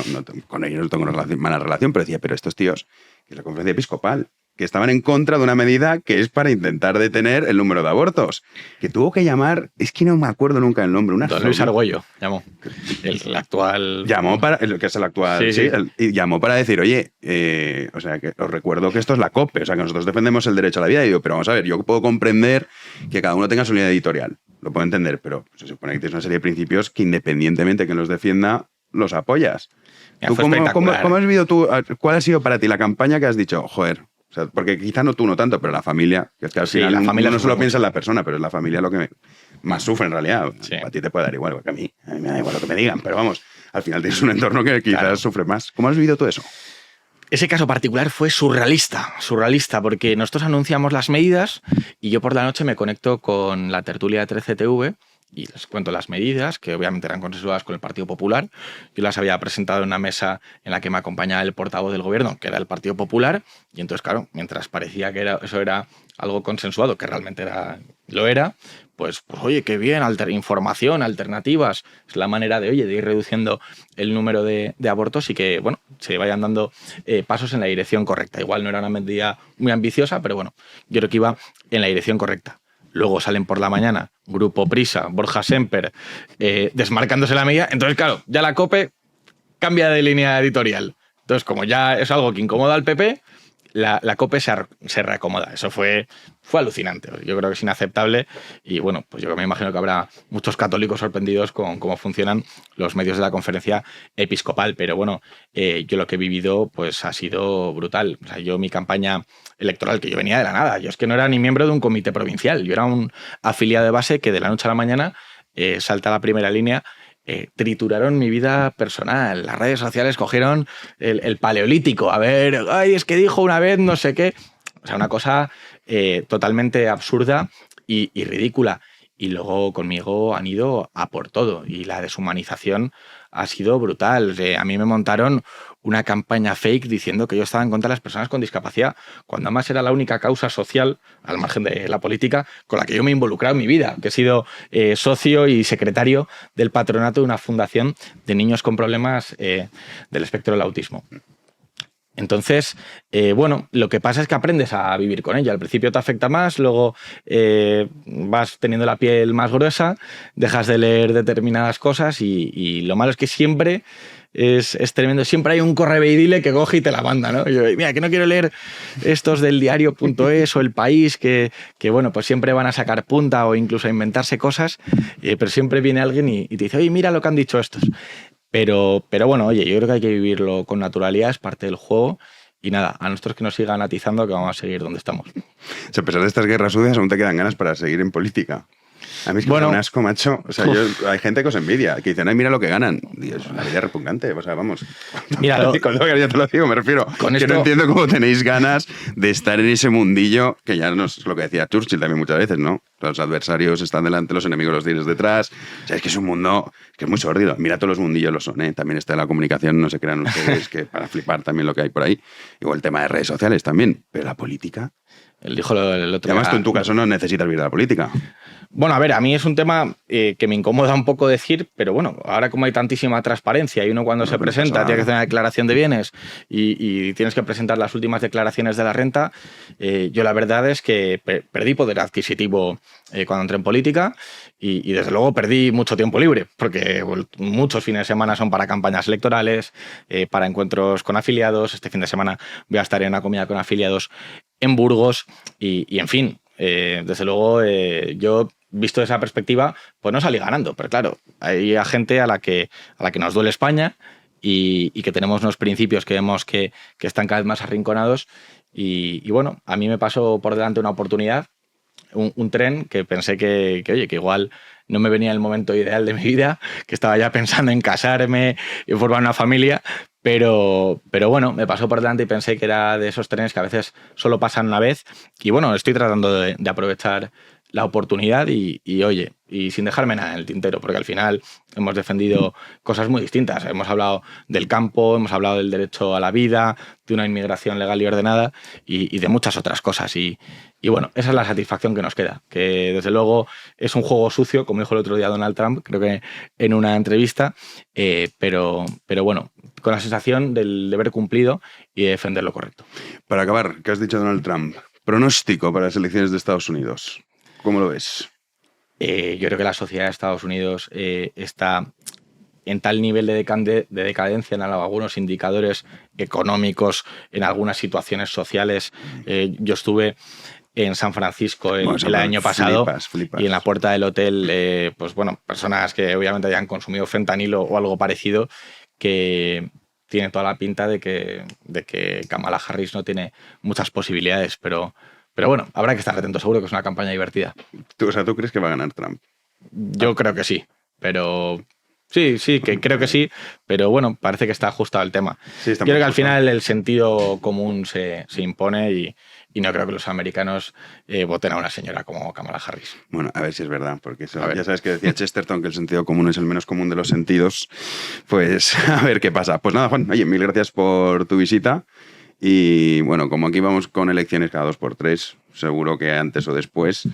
con ellos no tengo una mala relación, pero decía, pero estos tíos, que es la conferencia episcopal, que estaban en contra de una medida que es para intentar detener el número de abortos, que tuvo que llamar, es que no me acuerdo nunca el nombre, Don Luis Argüello llamó, el actual... Llamó para, el que es el actual, Sí. y llamó para decir, oye, o sea, que os recuerdo que esto es la COPE, o sea, que nosotros defendemos el derecho a la vida, y digo, pero vamos a ver, yo puedo comprender que cada uno tenga su línea editorial, lo puedo entender, pero se supone que tienes una serie de principios que independientemente de que los defienda, los apoyas. Ya, fue espectacular. ¿Cómo has vivido tú? ¿Cuál ha sido para ti la campaña que has dicho, joder? O sea, porque quizá no tú no tanto, pero la familia, que es que al final la familia uno no sufre solo piensa en mucho. la persona, pero es la familia lo que más sufre en realidad. Sí. A ti te puede dar igual, porque a mí me da igual lo que me digan, pero vamos, al final tienes un entorno que quizás sufre más. ¿Cómo has vivido tú eso? Ese caso particular fue surrealista, porque nosotros anunciamos las medidas y yo por la noche me conecto con la tertulia de 13TV y les cuento las medidas, que obviamente eran consensuadas con el Partido Popular. Yo las había presentado en una mesa en la que me acompañaba el portavoz del gobierno, que era el Partido Popular, y entonces, claro, mientras parecía que eso era algo consensuado, que realmente era lo era, pues oye, qué bien, información, alternativas, es la manera de, oye, de ir reduciendo el número de abortos y que, bueno, se vayan dando pasos en la dirección correcta. Igual no era una medida muy ambiciosa, pero bueno, yo creo que iba en la dirección correcta. Luego salen por la mañana Grupo Prisa, Borja Semper, desmarcándose la medida. Entonces, claro, ya la COPE cambia de línea editorial. Entonces, como ya es algo que incomoda al PP, la COPE se reacomoda. Eso fue alucinante. Yo creo que es inaceptable y bueno, pues yo me imagino que habrá muchos católicos sorprendidos con cómo funcionan los medios de la conferencia episcopal. Pero bueno, yo lo que he vivido pues ha sido brutal. O sea, mi campaña electoral, que yo venía de la nada. Yo es que no era ni miembro de un comité provincial. Yo era un afiliado de base que de la noche a la mañana salta a la primera línea. Trituraron mi vida personal. Las redes sociales cogieron el paleolítico. A ver, ay, es que dijo una vez no sé qué. O sea, una cosa totalmente absurda y ridícula. Y luego conmigo han ido a por todo. Y la deshumanización ha sido brutal. A mí me montaron una campaña fake diciendo que yo estaba en contra de las personas con discapacidad, cuando además era la única causa social, al margen de la política, con la que yo me he involucrado en mi vida, que he sido socio y secretario del patronato de una fundación de niños con problemas del espectro del autismo. Entonces, bueno, lo que pasa es que aprendes a vivir con ella. Al principio te afecta más, luego vas teniendo la piel más gruesa, dejas de leer determinadas cosas y lo malo es que siempre es tremendo. Siempre hay un correveidile que coge y te la manda, ¿no? Yo, mira, que no quiero leer estos del diario.es o El País, que bueno, pues siempre van a sacar punta o incluso a inventarse cosas, pero siempre viene alguien y te dice, oye, mira lo que han dicho estos. Pero bueno, oye, yo creo que hay que vivirlo con naturalidad, es parte del juego. Y nada, a nosotros que nos sigan atizando, que vamos a seguir donde estamos. O sea, a pesar de estas guerras sucias, aún te quedan ganas para seguir en política. A mí es que me da un asco, macho. O sea, hay gente que os envidia, que dicen, ay, mira lo que ganan. Dios, una vida repugnante. O sea, vamos. Mira, con lo que ya te lo digo, me refiero. Que no entiendo cómo tenéis ganas de estar en ese mundillo, que ya no es lo que decía Churchill también muchas veces, ¿no? Los adversarios están delante, los enemigos los tienes detrás. O sea, es que es un mundo que es muy sórdido. Mira, todos los mundillos lo son, ¿eh? También está la comunicación, no se crean ustedes, que para flipar también lo que hay por ahí. Igual el tema de redes sociales también. Pero la política... Él dijo el otro día. Además, tú en tu caso no necesitas vivir de la política. Bueno, a ver, a mí es un tema que me incomoda un poco decir, pero bueno, ahora como hay tantísima transparencia y uno cuando se presenta tiene que hacer una declaración de bienes y tienes que presentar las últimas declaraciones de la renta, yo la verdad es que perdí poder adquisitivo cuando entré en política y desde luego perdí mucho tiempo libre, porque muchos fines de semana son para campañas electorales, para encuentros con afiliados. Este fin de semana voy a estar en una comida con afiliados en Burgos y en fin, desde luego yo, visto esa perspectiva, pues no salí ganando, pero claro, hay gente a la que nos duele España y que tenemos unos principios que vemos que están cada vez más arrinconados y bueno, a mí me pasó por delante una oportunidad, un tren que pensé que oye, que igual no me venía el momento ideal de mi vida, que estaba ya pensando en casarme y formar una familia, pero bueno, me pasó por delante y pensé que era de esos trenes que a veces solo pasan una vez y bueno, estoy tratando de aprovechar la oportunidad y oye, y sin dejarme nada en el tintero, porque al final hemos defendido cosas muy distintas. Hemos hablado del campo, hemos hablado del derecho a la vida, de una inmigración legal y ordenada y de muchas otras cosas. Y bueno, esa es la satisfacción que nos queda, que desde luego es un juego sucio, como dijo el otro día Donald Trump, creo que en una entrevista, pero bueno, con la sensación del deber cumplido y de defender lo correcto. Para acabar, ¿qué has dicho Donald Trump? Pronóstico para las elecciones de Estados Unidos. ¿Cómo lo ves? Yo creo que la sociedad de Estados Unidos está en tal nivel de decadencia en algunos indicadores económicos, en algunas situaciones sociales. Yo estuve en San Francisco el año pasado flipas. Y en la puerta del hotel, pues bueno, personas que obviamente hayan consumido fentanilo o algo parecido, que tiene toda la pinta de que Kamala Harris no tiene muchas posibilidades, pero bueno, habrá que estar atentos, seguro que es una campaña divertida. ¿Tú crees que va a ganar Trump? Yo creo que sí, pero... Sí, que creo que sí, pero bueno, parece que está ajustado el tema. Sí, yo creo que al final el sentido común se impone y no creo que los americanos voten a una señora como Kamala Harris. Bueno, a ver si es verdad, porque eso, ya sabes que decía Chesterton que el sentido común es el menos común de los sentidos. Pues a ver qué pasa. Pues nada, Juan, oye, mil gracias por tu visita. Y bueno, como aquí vamos con elecciones cada 2 por 3, seguro que antes o después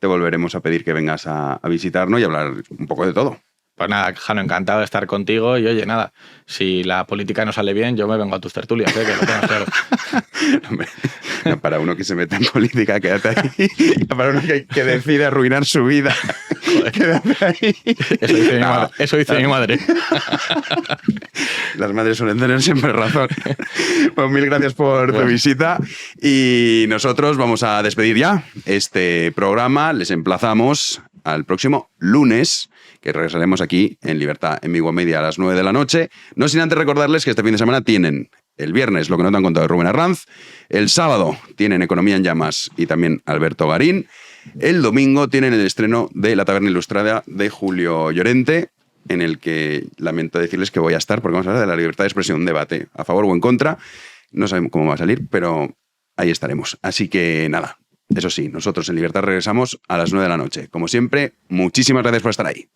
te volveremos a pedir que vengas a visitarnos y hablar un poco de todo. Pues nada, Jano, encantado de estar contigo. Y oye, nada, si la política no sale bien, yo me vengo a tus tertulias, que lo tengas claro. Hombre, no, para uno que se mete en política, quédate ahí. Para uno que decide arruinar su vida, quédate ahí. Eso dice mi madre. Las madres suelen tener siempre razón. Pues mil gracias por tu visita. Y nosotros vamos a despedir ya este programa. Les emplazamos al próximo lunes, que regresaremos aquí en Libertad en Vigo Media a las 9 de la noche. No sin antes recordarles que este fin de semana tienen el viernes Lo que no te han contado de Rubén Arranz, el sábado tienen Economía en Llamas y también Alberto Garín, el domingo tienen el estreno de La Taberna Ilustrada de Julio Llorente, en el que lamento decirles que voy a estar porque vamos a hablar de la libertad de expresión, un debate a favor o en contra. No sabemos cómo va a salir, pero ahí estaremos. Así que nada, eso sí, nosotros en Libertad regresamos a las 9 de la noche. Como siempre, muchísimas gracias por estar ahí.